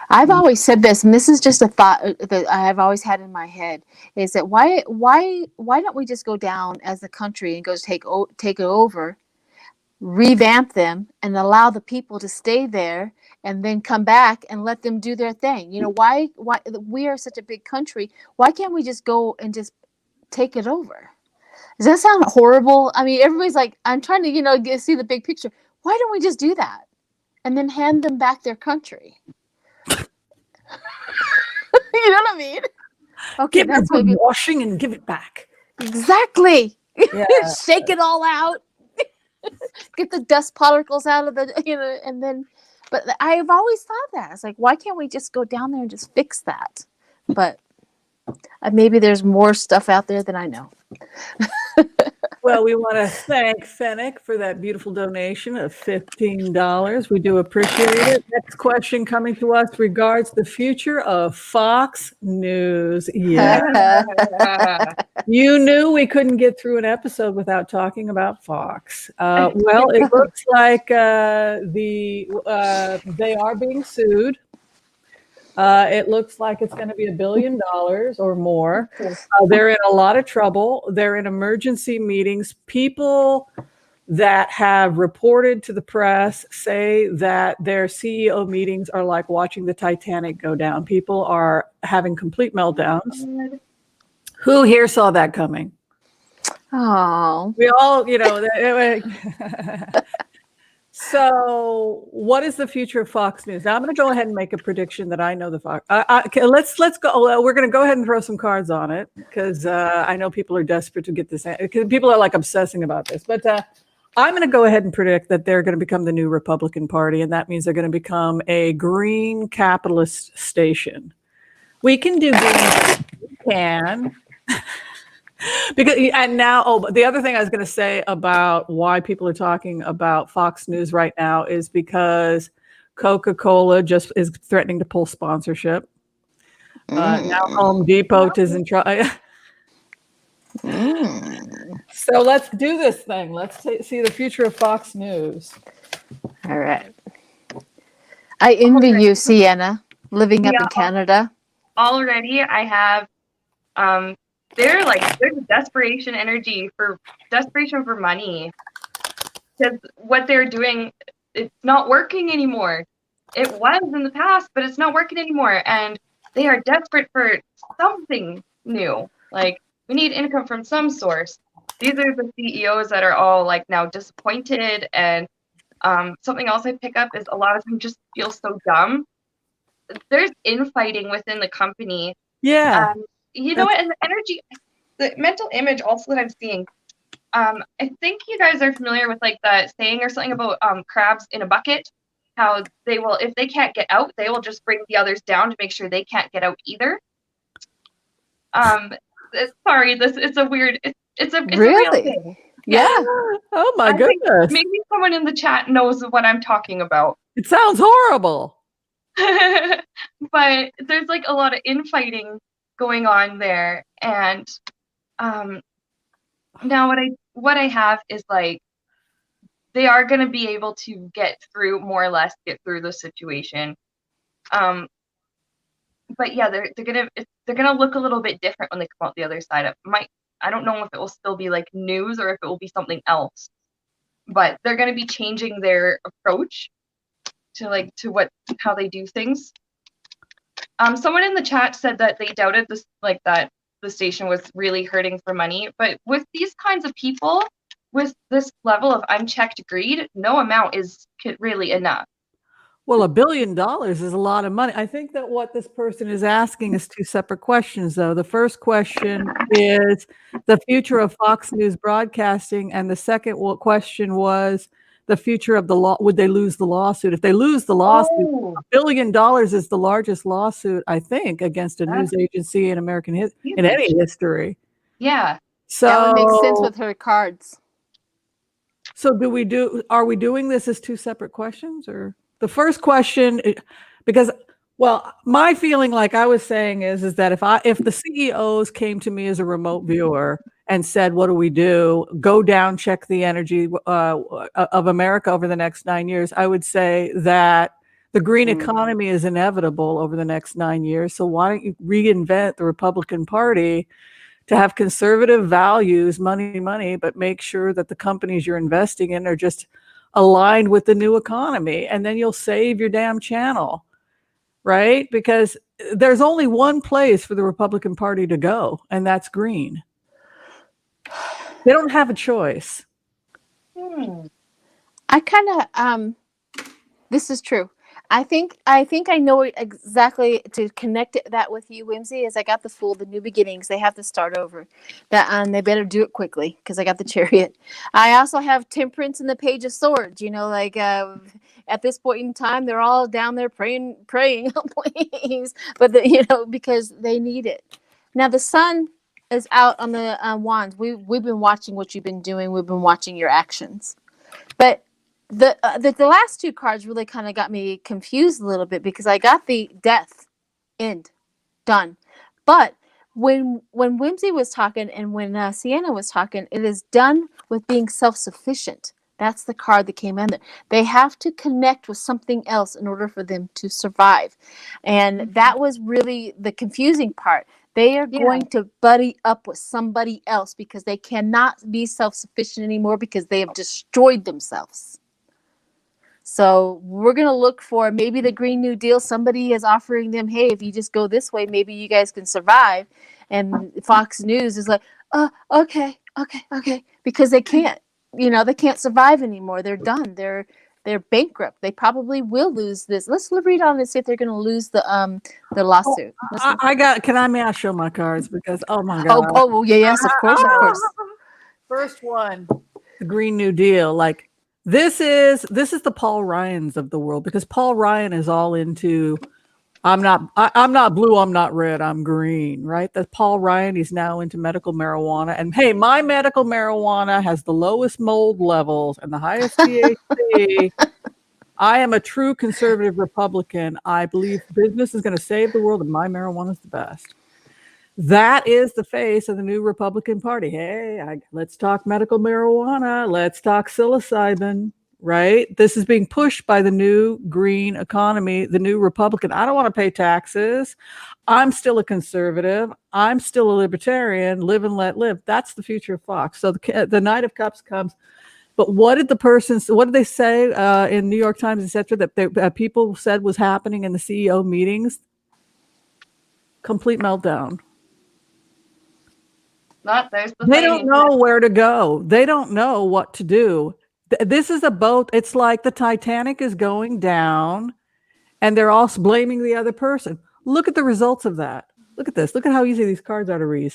I've always said this, and this is just a thought that I have always had in my head, is that why don't we just go down as a country and go take it over, revamp them, and allow the people to stay there, and then come back and let them do their thing? Why we are such a big country? Why can't we just go and just take it over? Does that sound horrible? I mean, everybody's like, I'm trying to, see the big picture. Why don't we just do that and then hand them back their country? You know what I mean? Okay, give that's it maybe washing and give it back. Exactly. Yeah. Shake it all out. Get the dust particles out of the, and then. But I've always thought that, it's like, why can't we just go down there and just fix that? But maybe there's more stuff out there than I know. Well, we want to thank Fennec for that beautiful donation of $15. We do appreciate it. Next question coming to us regards the future of Fox News. Yeah. You knew we couldn't get through an episode without talking about Fox. Well, it looks like they are being sued. It looks like it's going to be $1 billion or more. They're in a lot of trouble. They're in emergency meetings. People that have reported to the press say that their CEO meetings are like watching the Titanic go down. People are having complete meltdowns. Who here saw that coming? Oh, We all, So, what is the future of Fox News? Now, I'm going to go ahead and make a prediction that I know the Fox. Okay, let's go. We're going to go ahead and throw some cards on it, because I know people are desperate to get this. Because people are like obsessing about this. But I'm going to go ahead and predict that they're going to become the new Republican Party, and that means they're going to become a green capitalist station. We can do green. We can. Because the other thing I was going to say about why people are talking about Fox News right now is because Coca-Cola just is threatening to pull sponsorship. Now Home Depot is in trouble. So let's do this thing. Let's see the future of Fox News. All right. I envy you, Sienna, living up in Canada. Already, I have there's a desperation for money, because what they're doing, it's not working anymore. It was in the past, but it's not working anymore, and they are desperate for something new. Like, we need income from some source. These are the CEOs that are all like now disappointed, and something else I pick up is a lot of them just feel so dumb. There's infighting within the company. Yeah. You know what? And the mental image also that I'm seeing. I think you guys are familiar with like the saying or something about crabs in a bucket. How they will, if they can't get out, they will just bring the others down to make sure they can't get out either. Sorry, it's a weird. It's a real thing. Yeah. Oh my goodness. Maybe someone in the chat knows what I'm talking about. It sounds horrible. But there's like a lot of infighting going on there, and Now what I have is like they are going to be able to get through more or less get through the situation. But yeah, they're gonna look a little bit different when they come out the other side. I don't know if it will still be like news or if it will be something else. But they're gonna be changing their approach to how they do things. Someone in the chat said that they doubted this, like that the station was really hurting for money. But with these kinds of people, with this level of unchecked greed, no amount is really enough. Well, $1 billion is a lot of money. I think that what this person is asking is two separate questions, though. The first question is the future of Fox News broadcasting, and the second question was the future of the law. Would they lose the lawsuit? If they lose the lawsuit, $1 billion is the largest lawsuit, I think, against a news agency in American in any history. Yeah. So that would make sense with her cards. So are we doing this as two separate questions, or the first question, because, well, my feeling, like I was saying, is that if the CEOs came to me as a remote viewer and said, what do we do? Go down, check the energy of America over the next 9 years, I would say that the green economy is inevitable over the next 9 years. So why don't you reinvent the Republican Party to have conservative values, money, but make sure that the companies you're investing in are just aligned with the new economy, and then you'll save your damn channel, right? Because there's only one place for the Republican Party to go, and that's green. They don't have a choice. I kind of this is true. I think I know exactly to connect that with you, Whimsy. Is I got the Fool, the New Beginnings. They have to start over. That they better do it quickly because I got the Chariot. I also have Temperance and the Page of Swords. You know, like at this point in time, they're all down there praying, please, but because they need it. Now the Sun is out on the wands. We've been watching what you've been doing. We've been watching your actions, but the last two cards really kind of got me confused a little bit because I got the Death, end, done. But when Whimsy was talking and when Sienna was talking, it is done with being self-sufficient. That's the card that came in there. They have to connect with something else in order for them to survive. And that was really the confusing part. They are going to buddy up with somebody else because they cannot be self-sufficient anymore because they have destroyed themselves. So we're going to look for maybe the Green New Deal. Somebody is offering them, hey, if you just go this way, maybe you guys can survive. And Fox News is like, oh, okay. Because they can't, they can't survive anymore. They're done. They're bankrupt. They probably will lose this. Let's read on and see if they're going to lose the lawsuit. May I show my cards? Because, oh my God. Oh, yeah, yes, of course. First one, the Green New Deal. Like, this is the Paul Ryans of the world, because Paul Ryan is all into, I'm not blue, I'm not red, I'm green, right? That's Paul Ryan. He's now into medical marijuana. And hey, my medical marijuana has the lowest mold levels and the highest THC. I am a true conservative Republican. I believe business is going to save the world and my marijuana is the best. That is the face of the new Republican Party. Hey, let's talk medical marijuana. Let's talk psilocybin, right? This is being pushed by the new green economy, the new Republican. I don't want to pay taxes. I'm still a conservative. I'm still a libertarian. Live and let live. That's the future of Fox. So the Knight of Cups comes. But what did they say in New York Times, et cetera, that people said was happening in the CEO meetings? Complete meltdown. They don't know where to go. They don't know what to do. This is a boat. It's like the Titanic is going down and they're all blaming the other person. Look at the results of that. Look at this. Look at how easy these cards are to read.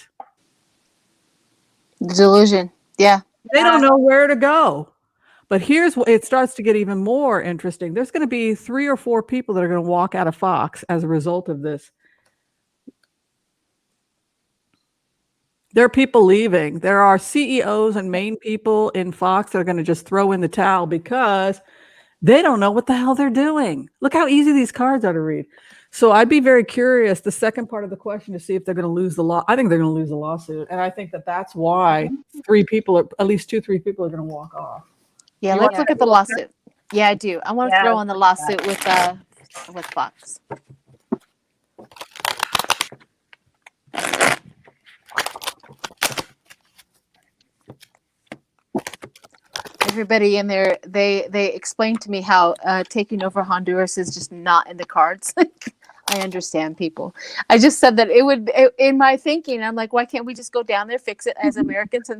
Delusion. Yeah. They don't know where to go. But here's what it starts to get even more interesting. There's going to be 3 or 4 people that are going to walk out of Fox as a result of this. There are people leaving. There are CEOs and main people in Fox that are going to just throw in the towel because they don't know what the hell they're doing. Look how easy these cards are to read. So I'd be very curious, the second part of the question, to see if they're going to lose the law. I think they're going to lose the lawsuit. And I think that that's why at least 3 people are going to walk off. Yeah, You let's want look Yeah. at the lawsuit. Yeah, I do. I want to Yeah, throw in the let's look lawsuit with Fox. Everybody in there, they explained to me how taking over Honduras is just not in the cards. I understand people. I just said that in my thinking, I'm like, why can't we just go down there, fix it as Americans?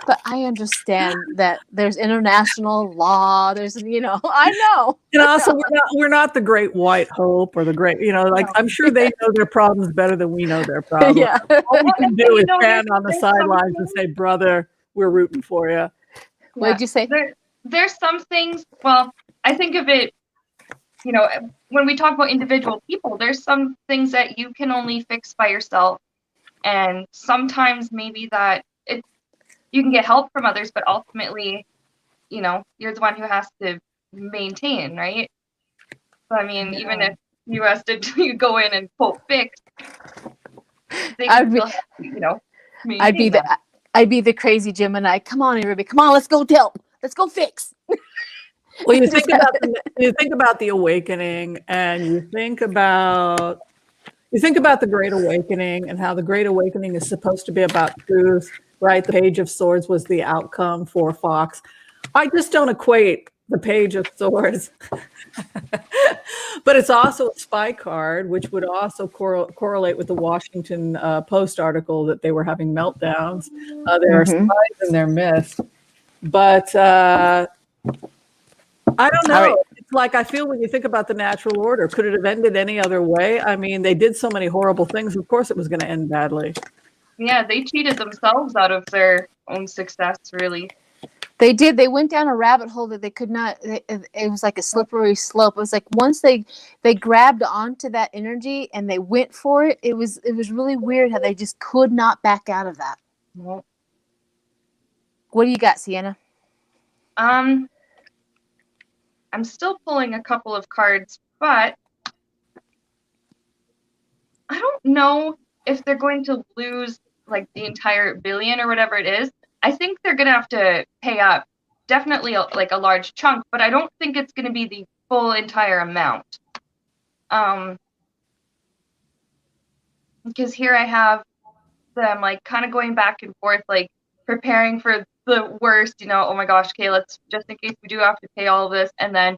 But I understand that there's international law. There's, I know. And also, we're not the great white hope or the great, like, No. I'm sure they know their problems better than we know their problems. Yeah. All we can do is stand on the there's sidelines and something- say, brother, we're rooting for you. What'd you say? There's some things, well, I think of it, when we talk about individual people, there's some things that you can only fix by yourself. And sometimes maybe that you can get help from others, but ultimately, you're the one who has to maintain, right? So, I mean, even if you asked to go in and quote fix, they can still have to, maintain that. I'd be the crazy Gemini. Come on, everybody. Come on, let's go help. Let's go fix. Well, you think about the awakening, and you think about the Great Awakening and how the Great Awakening is supposed to be about truth, right? The Page of Swords was the outcome for Fox. I just don't equate the Page of Swords, but it's also a spy card, which would also correlate with the Washington Post article that they were having meltdowns. There are spies in their midst, but I don't know. Right. It's like, I feel when you think about the natural order, could it have ended any other way? I mean, they did so many horrible things. Of course, it was going to end badly. Yeah, they cheated themselves out of their own success, really. They did. They went down a rabbit hole that they could not. It was like a slippery slope. It was like once they grabbed onto that energy and they went for it. It was really weird how they just could not back out of that. Well, what do you got, Sienna? I'm still pulling a couple of cards, but I don't know if they're going to lose like the entire billion or whatever it is. I think they're going to have to pay up definitely like a large chunk, but I don't think it's going to be the full entire amount. Because here I have them like kind of going back and forth, like preparing for the worst, oh my gosh, okay, let's just in case we do have to pay all of this, and then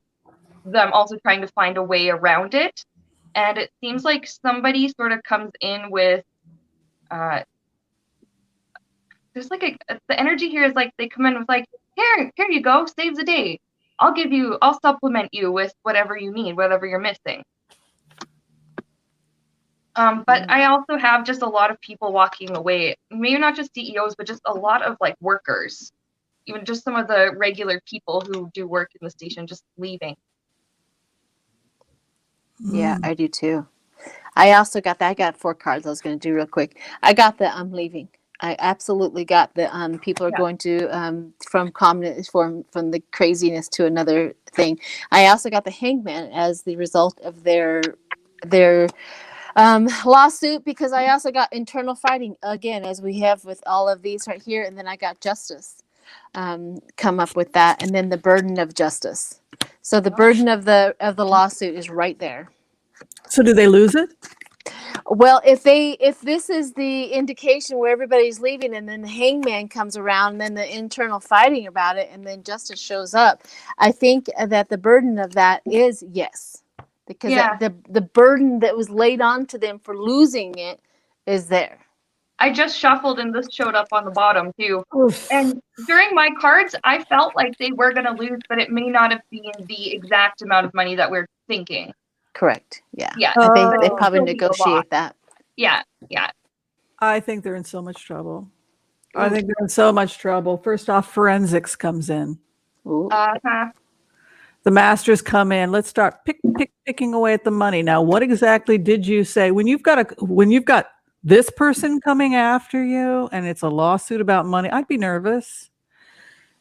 them also trying to find a way around it. And it seems like somebody sort of comes in with there's like the energy here is like they come in with like, here you go, save the day. I'll supplement you with whatever you need, whatever you're missing. But I also have just a lot of people walking away, maybe not just CEOs, but just a lot of like workers, even just some of the regular people who do work in the station just leaving. Yeah, I do too. I also got that. I got 4 cards I was going to do real quick. I got the I'm leaving. I absolutely got the people are going to from the craziness to another thing. I also got the Hangman as the result of their lawsuit, because I also got internal fighting again, as we have with all of these right here, and then I got justice come up with that, and then the burden of justice. So the burden of the lawsuit is right there. So do they lose it? Well, if this is the indication where everybody's leaving, and then the Hangman comes around, and then the internal fighting about it, and then justice shows up, I think that the burden of that is yes, because the burden that was laid onto them for losing it is there. I just shuffled and this showed up on the bottom too. Oof. And during my cards, I felt like they were going to lose, but it may not have been the exact amount of money that we're thinking. Correct. Yeah. Yeah. They probably negotiate that. Yeah. I think they're in so much trouble. I think they're in so much trouble. First off, forensics comes in. Uh-huh. The masters come in. Let's start picking away at the money. Now, what exactly did you say when you've got this person coming after you and it's a lawsuit about money? I'd be nervous.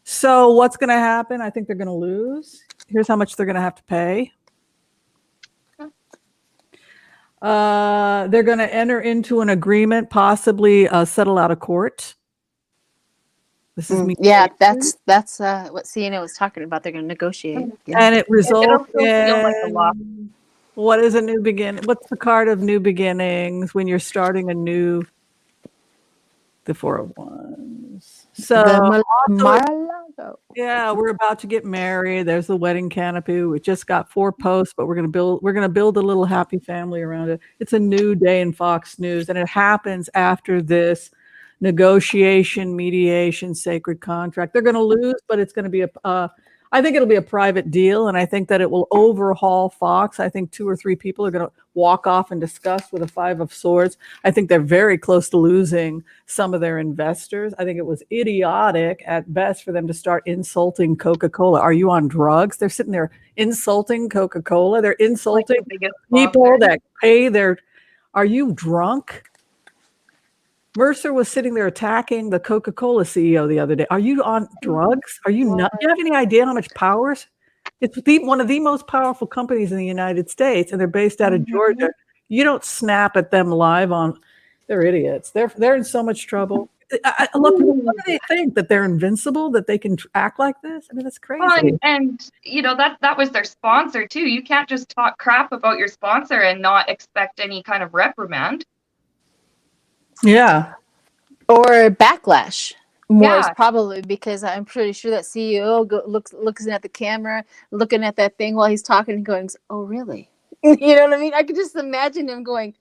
So what's going to happen? I think they're going to lose. Here's how much they're going to have to pay. They're going to enter into an agreement, possibly settle out of court. This is Yeah, mediation. that's what Sienna was talking about. They're going to negotiate. Yeah. And it results It'll still feel like a loss. in what is a new beginning? What's the card of new beginnings when you're starting a new? The Four of Wands. So The also, Mar-a-Lago. yeah, we're about to get married. There's the wedding canopy. We just got 4 posts, but we're gonna build a little happy family around it. It's a new day in Fox News, and it happens after this negotiation, mediation, sacred contract. They're gonna lose, but it's gonna be I think it'll be a private deal, and I think that it will overhaul Fox. I think 2 or 3 people are gonna walk off in disgust with a 5 of Swords. I think they're very close to losing some of their investors. I think it was idiotic at best for them to start insulting Coca-Cola. Are you on drugs? They're sitting there insulting Coca-Cola. They're Like insulting the biggest people sponsor. that pay their. Are you drunk? Mercer was sitting there attacking the Coca-Cola CEO the other day. Are you on drugs? Are you not? Do you have any idea how much power? It's one of the most powerful companies in the United States, and they're based out of Georgia. You don't snap at them live on. They're idiots. They're in so much trouble. Look, what do they think, that they're invincible, that they can act like this? I mean, that's crazy. And you know that was their sponsor too. You can't just talk crap about your sponsor and not expect any kind of reprimand. Yeah. Or backlash. More is Yeah. probably, because I'm pretty sure that CEO looks at the camera, looking at that thing while he's talking and going, "Oh, really?" You know what I mean? I could just imagine him going,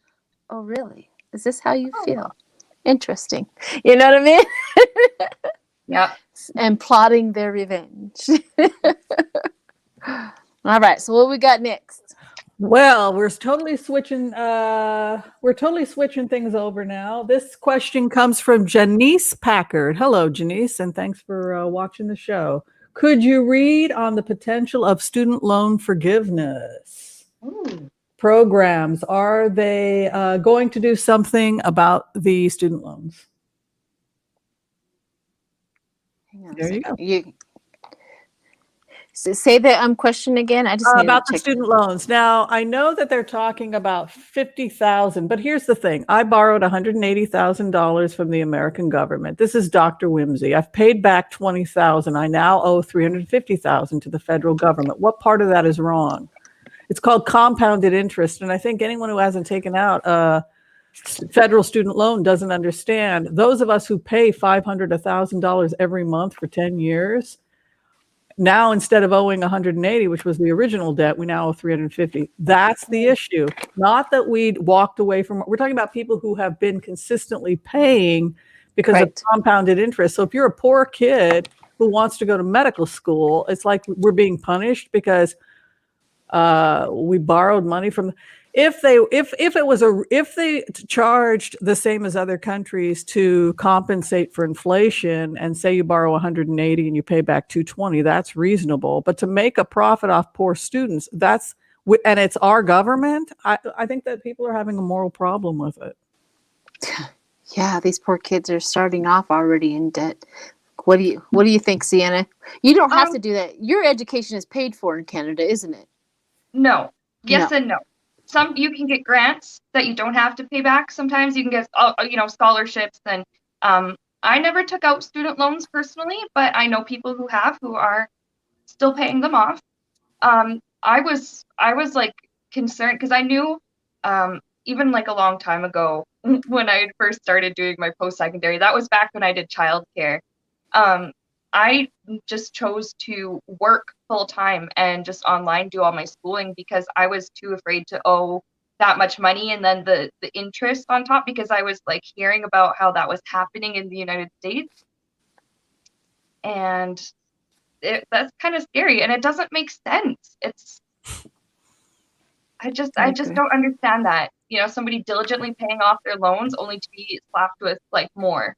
"Oh, really? Is this how you feel? Interesting." You know what I mean? Yeah. And plotting their revenge. All right. So what we got next? Well, we're totally switching things over now. This question comes from Janice Packard. Hello, Janice, and thanks for watching the show. Could you read on the potential of student loan forgiveness? Ooh. Programs, are they going to do something about the student loans? Hang on a There you second. go. You say that question again. I just need About to the check. student loans. Now, I know that they're talking about 50,000, but here's the thing. I borrowed $180,000 from the American government. This is Dr. Whimsy. I've paid back 20,000. I now owe 350,000 to the federal government. What part of that is wrong? It's called compounded interest, and I think anyone who hasn't taken out a federal student loan doesn't understand. Those of us who pay $500, $1,000 every month for 10 years, now, instead of owing 180, which was the original debt, we now owe 350. That's the issue. Not that we walked away from. We're talking about people who have been consistently paying because of Right. compounded interest. So if you're a poor kid who wants to go to medical school, it's like we're being punished because we borrowed money from. If they charged the same as other countries to compensate for inflation, and say you borrow 180 and you pay back 220, that's reasonable. But to make a profit off poor students, and it's our government, I think that people are having a moral problem with it. Yeah, these poor kids are starting off already in debt. What do you think, Sienna? You don't have to do that. Your education is paid for in Canada, isn't it? No. Yes No. and no. Some you can get grants that you don't have to pay back. Sometimes you can get scholarships, and I never took out student loans personally, but I know people who have, who are still paying them off. I was like concerned because I knew even like a long time ago when I had first started doing my post-secondary, that was back when I did childcare. I just chose to work full time and just online do all my schooling because I was too afraid to owe that much money, and then the interest on top, because I was like hearing about how that was happening in the United States, and that's kind of scary, and it doesn't make sense. I just don't understand that. Somebody diligently paying off their loans only to be slapped with like more.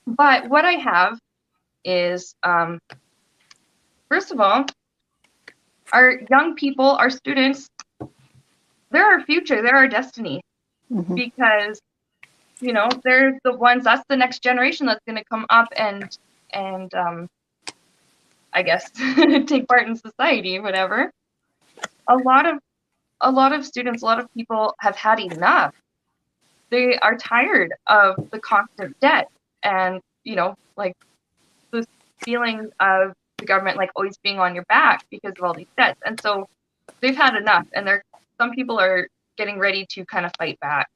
But what I have is, first of all, our young people, our students, they're our future, they're our destiny, because they're the ones, that's the next generation that's going to come up and I guess take part in society, whatever. A lot of a lot of students, a lot of people have had enough. They are tired of the constant debt and, like this feeling of the government like always being on your back because of all these debts. And so they've had enough, and some people are getting ready to kind of fight back.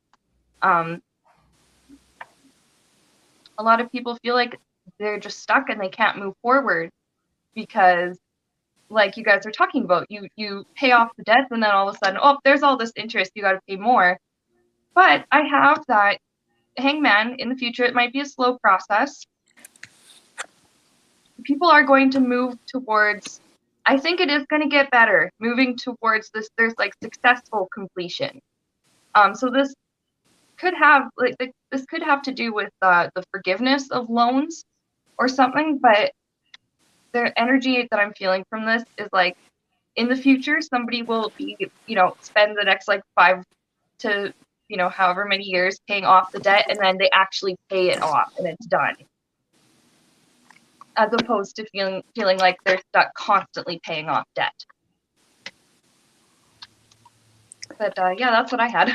A lot of people feel like they're just stuck and they can't move forward because, like you guys are talking about, you pay off the debts and then all of a sudden, oh, there's all this interest, you got to pay more. But I have that hangman in the future. It might be a slow process. People are going to move towards, I think it is going to get better, moving towards this, there's like successful completion. So this could have to do with the forgiveness of loans or something, but the energy that I'm feeling from this is like, in the future, somebody will be, spend the next like 5 to, however many years paying off the debt, and then they actually pay it off and it's done. As opposed to feeling like they're stuck constantly paying off debt. But yeah, that's what I had.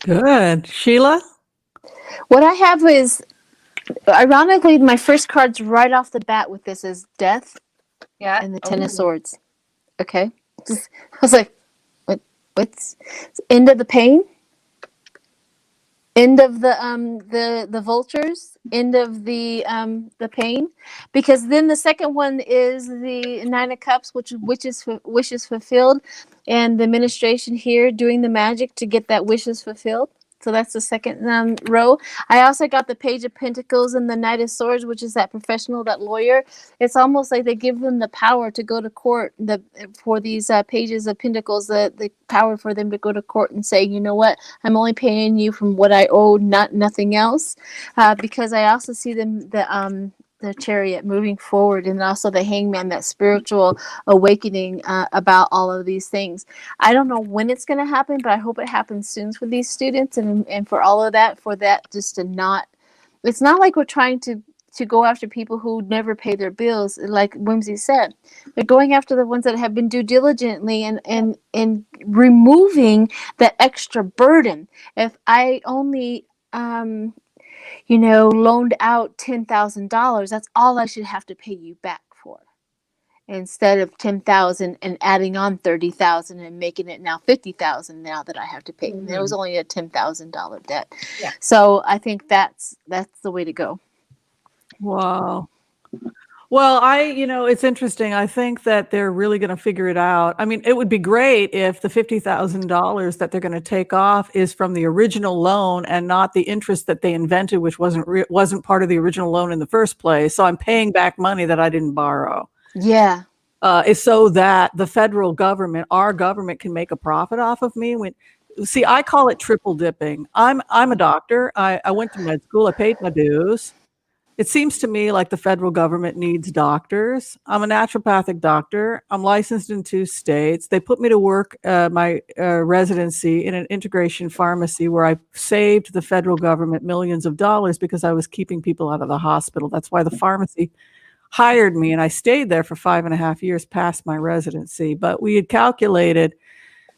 Good. Sheila? What I have is, ironically, my first cards right off the bat with this is Death Yeah. and the Ten of Swords. Okay? I was like, what's end of the pain? End of the vultures, end of the pain, because then the second one is the Nine of Cups, which wishes fulfilled, and the administration here doing the magic to get that wishes fulfilled. So that's the second row. I also got the Page of Pentacles and the Knight of Swords, which is that professional, that lawyer. It's almost like they give them the power to go to court for these Pages of Pentacles, the power for them to go to court and say, you know what, I'm only paying you from what I owe, nothing else. Because I also see them, the Chariot moving forward, and also the Hangman, that spiritual awakening about all of these things. I don't know when it's going to happen, but I hope it happens soon for these students, and for all of that, for that just to not, it's not like we're trying to go after people who never pay their bills. Like Whimsy said, they're going after the ones that have been due diligently and removing that extra burden. If I only loaned out $10,000, that's all I should have to pay you back for, instead of $10,000 and adding on $30,000 and making it now $50,000 now that I have to pay. Mm-hmm. It was only a $10,000 debt. Yeah. So I think that's the way to go. Wow. Well, it's interesting. I think that they're really going to figure it out. I mean, it would be great if the $50,000 that they're going to take off is from the original loan and not the interest that they invented, which wasn't part of the original loan in the first place. So I'm paying back money that I didn't borrow. Yeah. Is so that the federal government, our government, can make a profit off of me. See, I call it triple dipping. I'm a doctor. I went to med school. I paid my dues. It seems to me like the federal government needs doctors. I'm a naturopathic doctor. I'm licensed in 2 states. They put me to work my residency in an integration pharmacy where I saved the federal government millions of dollars because I was keeping people out of the hospital. That's why the pharmacy hired me, and I stayed there for 5.5 years past my residency. But we had calculated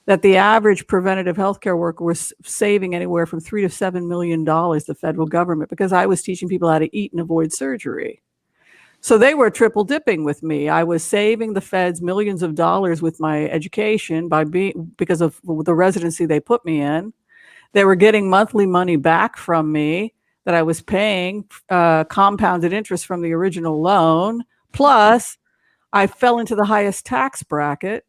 that the average preventative healthcare worker was saving anywhere from $3 to $7 million, the federal government, because I was teaching people how to eat and avoid surgery. So they were triple dipping with me. I was saving the feds millions of dollars with my education because of the residency they put me in. They were getting monthly money back from me that I was paying, compounded interest from the original loan. Plus, I fell into the highest tax bracket.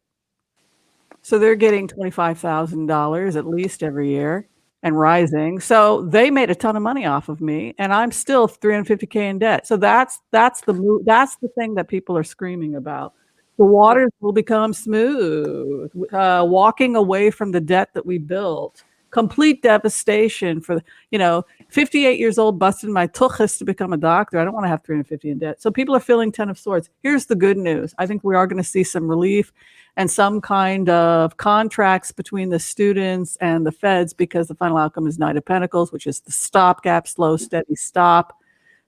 So they're getting $25,000 at least every year and rising. So they made a ton of money off of me, and I'm still $350K in debt. So that's the thing that people are screaming about. The waters will become smooth, walking away from the debt that we built. Complete devastation for 58 years old, busted my tuchus to become a doctor. I don't want to have 350 in debt. So people are feeling 10 of swords. Here's the good news. I think we are going to see some relief and some kind of contracts between the students and the feds, because the final outcome is Knight of Pentacles, which is the stopgap, slow, steady stop.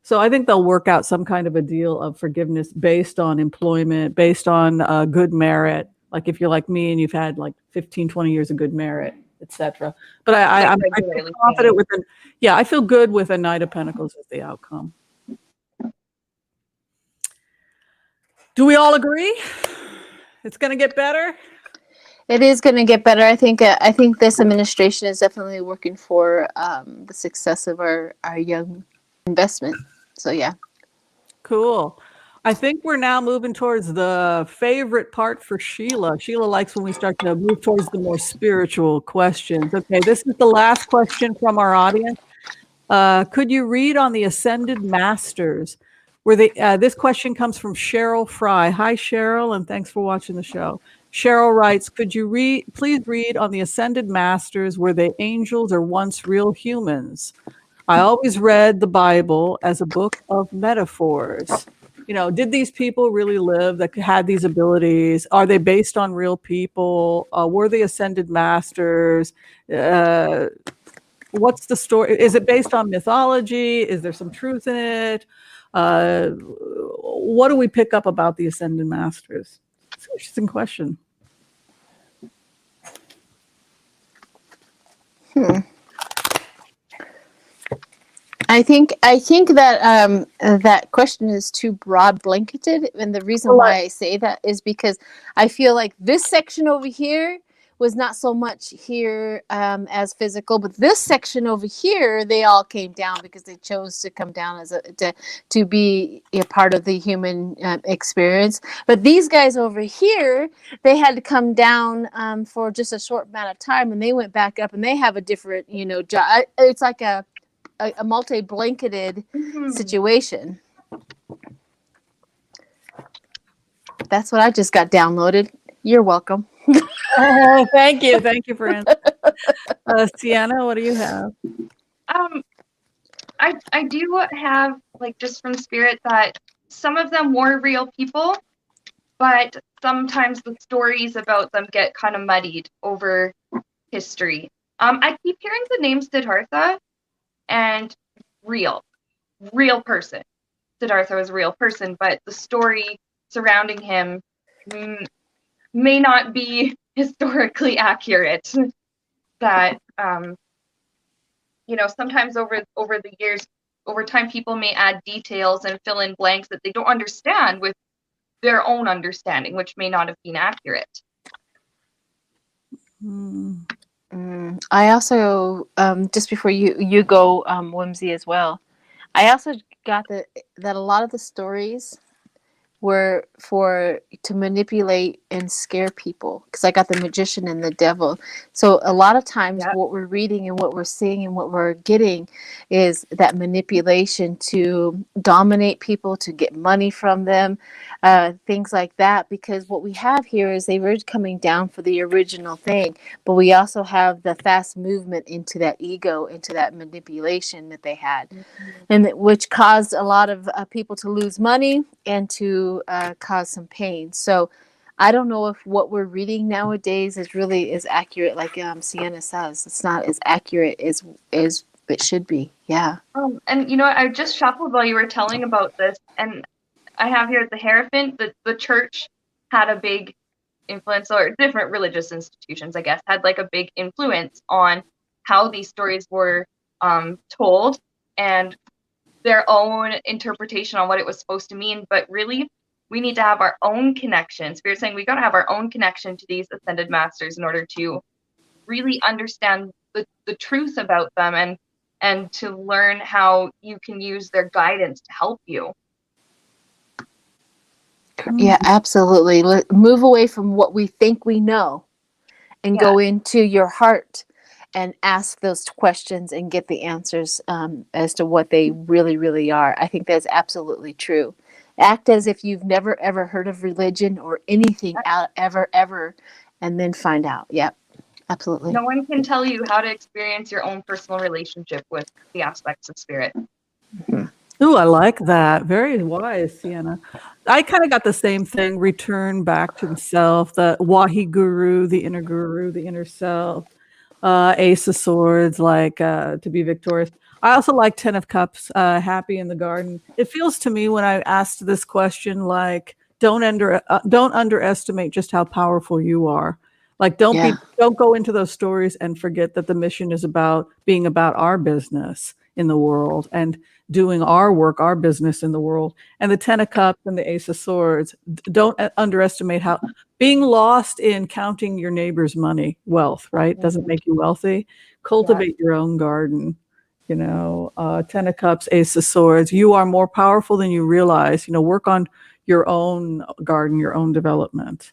So I think they'll work out some kind of a deal of forgiveness based on employment, based on good merit, like if you're like me and you've had like 15, 20 years of good merit, etc. But I feel confident with it. Yeah, I feel good with a Knight of Pentacles as the outcome. Do we all agree? It's going to get better? It is going to get better. I think this administration is definitely working for the success of our young investment. So yeah. Cool. I think we're now moving towards the favorite part for Sheila. Sheila likes when we start to move towards the more spiritual questions. Okay, this is the last question from our audience. Could you read on the Ascended Masters? This question comes from Cheryl Fry. Hi, Cheryl, and thanks for watching the show. Cheryl writes, could you please read on the Ascended Masters, were they angels or once real humans? I always read the Bible as a book of metaphors. You know, did these people really live that had these abilities? Are they based on real people? Were they Ascended Masters? What's the story? Is it based on mythology? Is there some truth in it? What do we pick up about the Ascended Masters? It's an interesting question. I think that that question is too broad blanketed, and the reason why I say that is because I feel like this section over here was not so much here as physical, but this section over here, they all came down because they chose to come down as to be a part of the human experience. But these guys over here, they had to come down for just a short amount of time, and they went back up, and they have a different, job. It's like a multi-blanketed situation. That's what I just got downloaded. You're welcome. Oh, thank you for answering. Sienna, what do you have? I do have, like, just from spirit, that some of them were real people, but sometimes the stories about them get kind of muddied over history. I keep hearing the name Siddhartha, and real person. Siddhartha was a real person, but the story surrounding him may not be historically accurate. That sometimes over the years, over time, people may add details and fill in blanks that they don't understand with their own understanding, which may not have been accurate. I also, just before you go, Whimsy, as well, I also got that a lot of the stories were to manipulate and scare people, because I got the Magician and the Devil. So a lot of times what we're reading and what we're seeing and what we're getting is that manipulation to dominate people, to get money from them, things like that. Because what we have here is they were coming down for the original thing, but we also have the fast movement into that ego, into that manipulation that they had, and which caused a lot of people to lose money and to cause some pain. So I don't know if what we're reading nowadays is accurate, like Sienna says. It's not as accurate as it should be. Yeah. And I just shuffled while you were telling about this, and I have here the Hierophant. The church had a big influence, or different religious institutions, I guess, had like a big influence on how these stories were told, and their own interpretation on what it was supposed to mean. But really, we need to have our own connection. Spirit's saying we got to have our own connection to these Ascended Masters in order to really understand the truth about them, and to learn how you can use their guidance to help you. Yeah, absolutely. Move away from what we think we know and go into your heart and ask those questions and get the answers as to what they really, really are. I think that's absolutely true. Act as if you've never, ever heard of religion or anything ever, and then find out. Yep, absolutely. No one can tell you how to experience your own personal relationship with the aspects of spirit. Mm-hmm. Ooh, I like that. Very wise, Sienna. I kind of got the same thing. Return back to the self, the Wahi Guru, the inner self. Ace of Swords, like to be victorious. I also like 10 of Cups, happy in the garden. It feels to me when I asked this question, like, don't underestimate just how powerful you are. Like, don't go into those stories and forget that the mission is about being about our business in the world and doing our work, our business in the world. And the 10 of Cups and the Ace of Swords, don't underestimate how being lost in counting your neighbor's money, wealth, right? Doesn't make you wealthy. Cultivate your own garden. 10 of Cups, Ace of Swords. You are more powerful than you realize. Work on your own garden, your own development.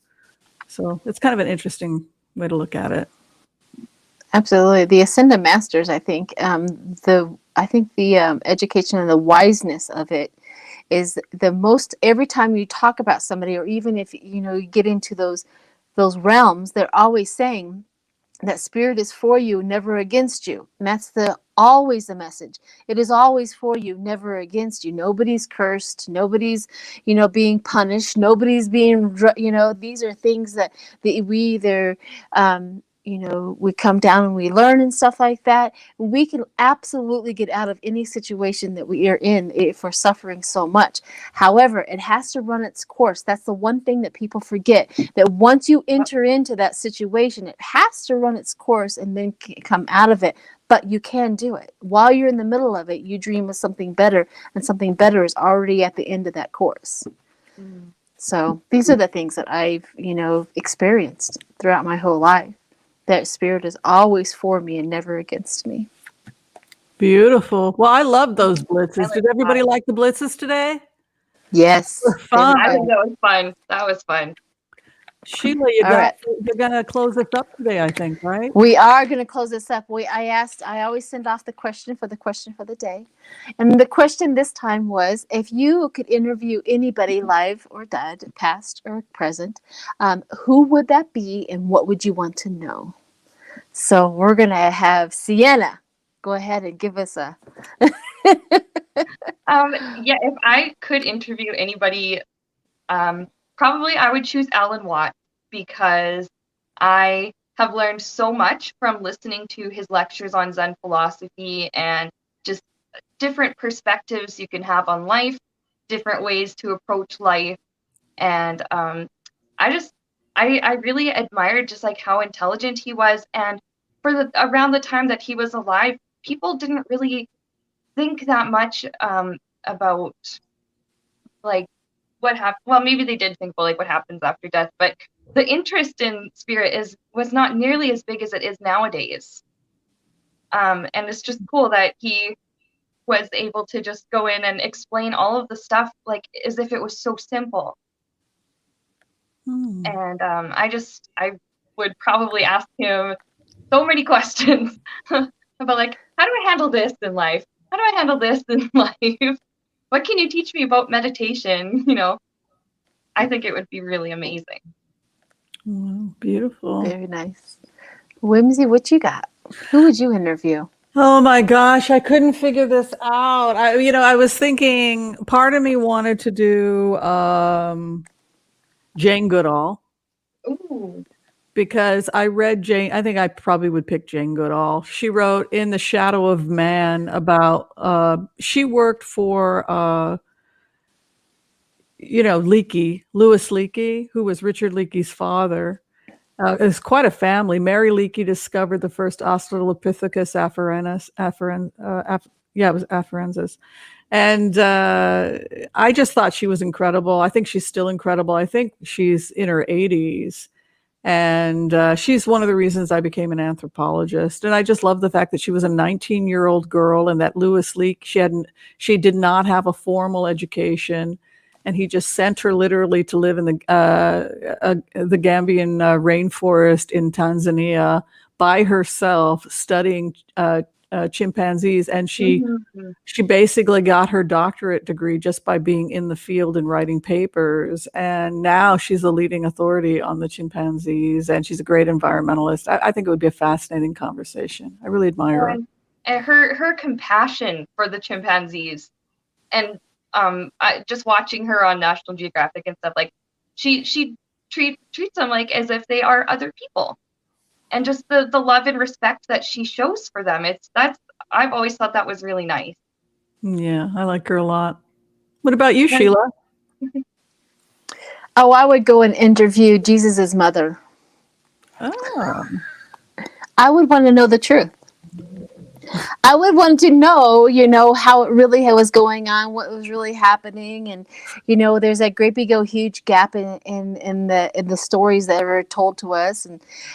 So it's kind of an interesting way to look at it. Absolutely. The Ascended Masters, I think, the education and the wiseness of it is the most. Every time you talk about somebody, or even if you get into those realms, they're always saying that spirit is for you, never against you. And that's always the message. It is always for you, never against you. Nobody's cursed. Nobody's, being punished. Nobody's being, these are things that we either, we come down and we learn and stuff like that. We can absolutely get out of any situation that we are in if we're suffering so much. However, it has to run its course. That's the one thing that people forget, that once you enter into that situation, it has to run its course and then come out of it. But you can do it. While you're in the middle of it, you dream of something better, and something better is already at the end of that course. So these are the things that I've, experienced throughout my whole life. That spirit is always for me and never against me. Beautiful. Well, I love those blitzes. Did everybody like the blitzes today? Yes. Fun. I think that was fun. That was fun. Sheila, you're going to close us up today, I think, right? We are going to close this up. I always send off the question for the day. And the question this time was, if you could interview anybody live or dead, past or present, who would that be and what would you want to know? So we're going to have Sienna go ahead and give us a... If I could interview anybody, probably I would choose Alan Watts, because I have learned so much from listening to his lectures on Zen philosophy and just different perspectives you can have on life, different ways to approach life. And I really admired just like how intelligent he was. And around the time that he was alive, people didn't really think that much about like what happened. Well, maybe they did think about like what happens after death, but the interest in spirit was not nearly as big as it is nowadays. And it's just cool that he was able to just go in and explain all of the stuff like as if it was so simple. And I would probably ask him so many questions about like, how do I handle this in life? How do I handle this in life? What can you teach me about meditation? I think it would be really amazing. Beautiful. Very nice. Whimsy, what you got? Who would you interview? Oh my gosh, I couldn't figure this out. I was thinking, part of me wanted to do Jane Goodall. Ooh. Because I read Jane, I think I probably would pick Jane Goodall. She wrote In the Shadow of Man about, she worked for, Leakey, Louis Leakey, who was Richard Leakey's father. It's quite a family. Mary Leakey discovered the first Australopithecus afarensis. And I just thought she was incredible. I think she's still incredible. I think she's in her 80s. And she's one of the reasons I became an anthropologist. And I just love the fact that she was a 19-year-old girl, and that Louis Leakey, she did not have a formal education, and he just sent her literally to live in the Gambian rainforest in Tanzania by herself, studying chimpanzees, and she basically got her doctorate degree just by being in the field and writing papers. And now she's a leading authority on the chimpanzees, and she's a great environmentalist. I think it would be a fascinating conversation. I really admire her. And her compassion for the chimpanzees, and just watching her on National Geographic and stuff, like she treats them like as if they are other people. And just the love and respect that she shows for them. I've always thought that was really nice. Yeah, I like her a lot. What about you, Sheila? Oh, I would go and interview Jesus's mother. Oh. I would want to know the truth. I would want to know, how it really was going on, what was really happening, and there's that great big huge gap in the stories that were told to us,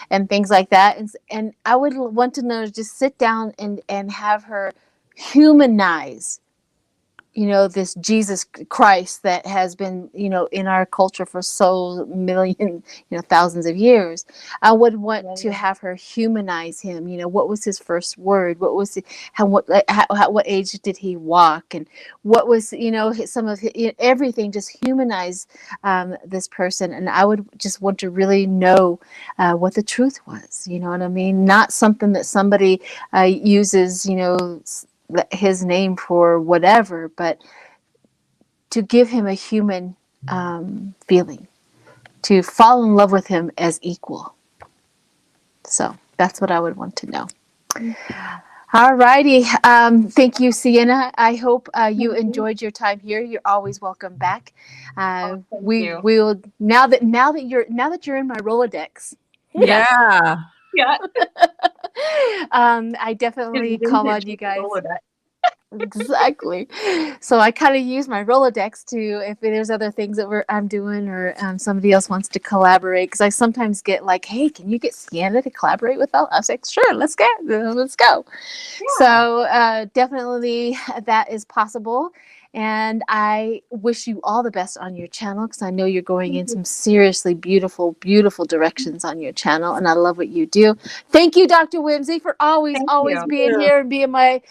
and things like that, and I would want to know, just sit down and have her humanize this Jesus Christ that has been, in our culture for so million, thousands of years. I would want to have her humanize him. What was his first word? What was what age did he walk? And what was, some of everything, just humanize this person. And I would just want to really know what the truth was. You know what I mean? Not something that somebody uses, his name for whatever, but to give him a human feeling, to fall in love with him as equal. So that's what I would want to know. All righty. Thank you, Sienna. I hope you enjoyed your time here. You're always welcome back. We will now that you're in my Rolodex. Yeah. Yeah. I definitely call on you guys. Exactly. So I kind of use my Rolodex to, if there's other things that I'm doing, or somebody else wants to collaborate, because I sometimes get like, hey, can you get Sienna to collaborate with us? I was like, sure, let's go. Yeah. So definitely that is possible. And I wish you all the best on your channel, because I know you're going in some seriously beautiful, beautiful directions on your channel. And I love what you do. Thank you, Dr. Whimsy, for always being here and being my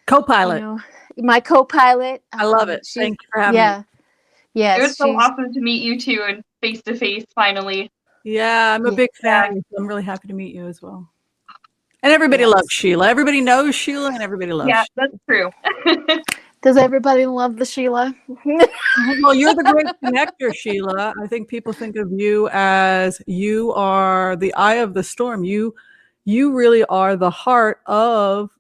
co-pilot. My co-pilot. I love it. Thank you for having me. Yes, it was so awesome to meet you too, and face to face finally. Yeah, I'm a big fan. So I'm really happy to meet you as well. And everybody loves Sheila. Everybody knows Sheila, and everybody loves Sheila. That's true. Does everybody love the Sheila? Well, you're the great connector, Sheila. I think people think of you as you are the eye of the storm. You really are the heart of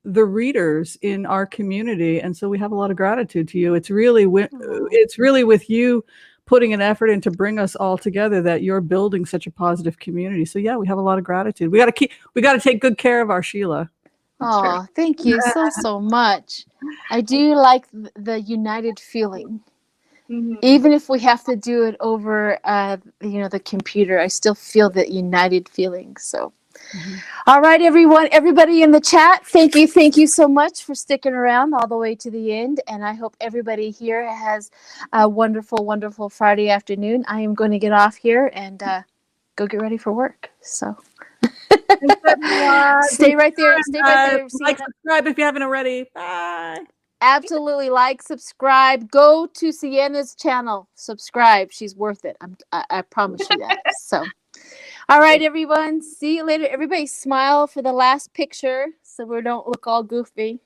the readers in our community, and so we have a lot of gratitude to you. It's really with you putting an effort in to bring us all together that you're building such a positive community. So yeah, we have a lot of gratitude. We got to take good care of our Sheila. Oh, thank you so much. I do like the united feeling. Mm-hmm. Even if we have to do it over the computer, I still feel that united feeling. So all right, everybody in the chat, thank you so much for sticking around all the way to the end, and I hope everybody here has a wonderful, wonderful Friday afternoon. I am going to get off here and go get ready for work. So stay right there. Like, subscribe if you haven't already. Bye. Absolutely, like, subscribe. Go to Sienna's channel. Subscribe. She's worth it. I promise you that. So. All right, everyone. See you later. Everybody smile for the last picture so we don't look all goofy.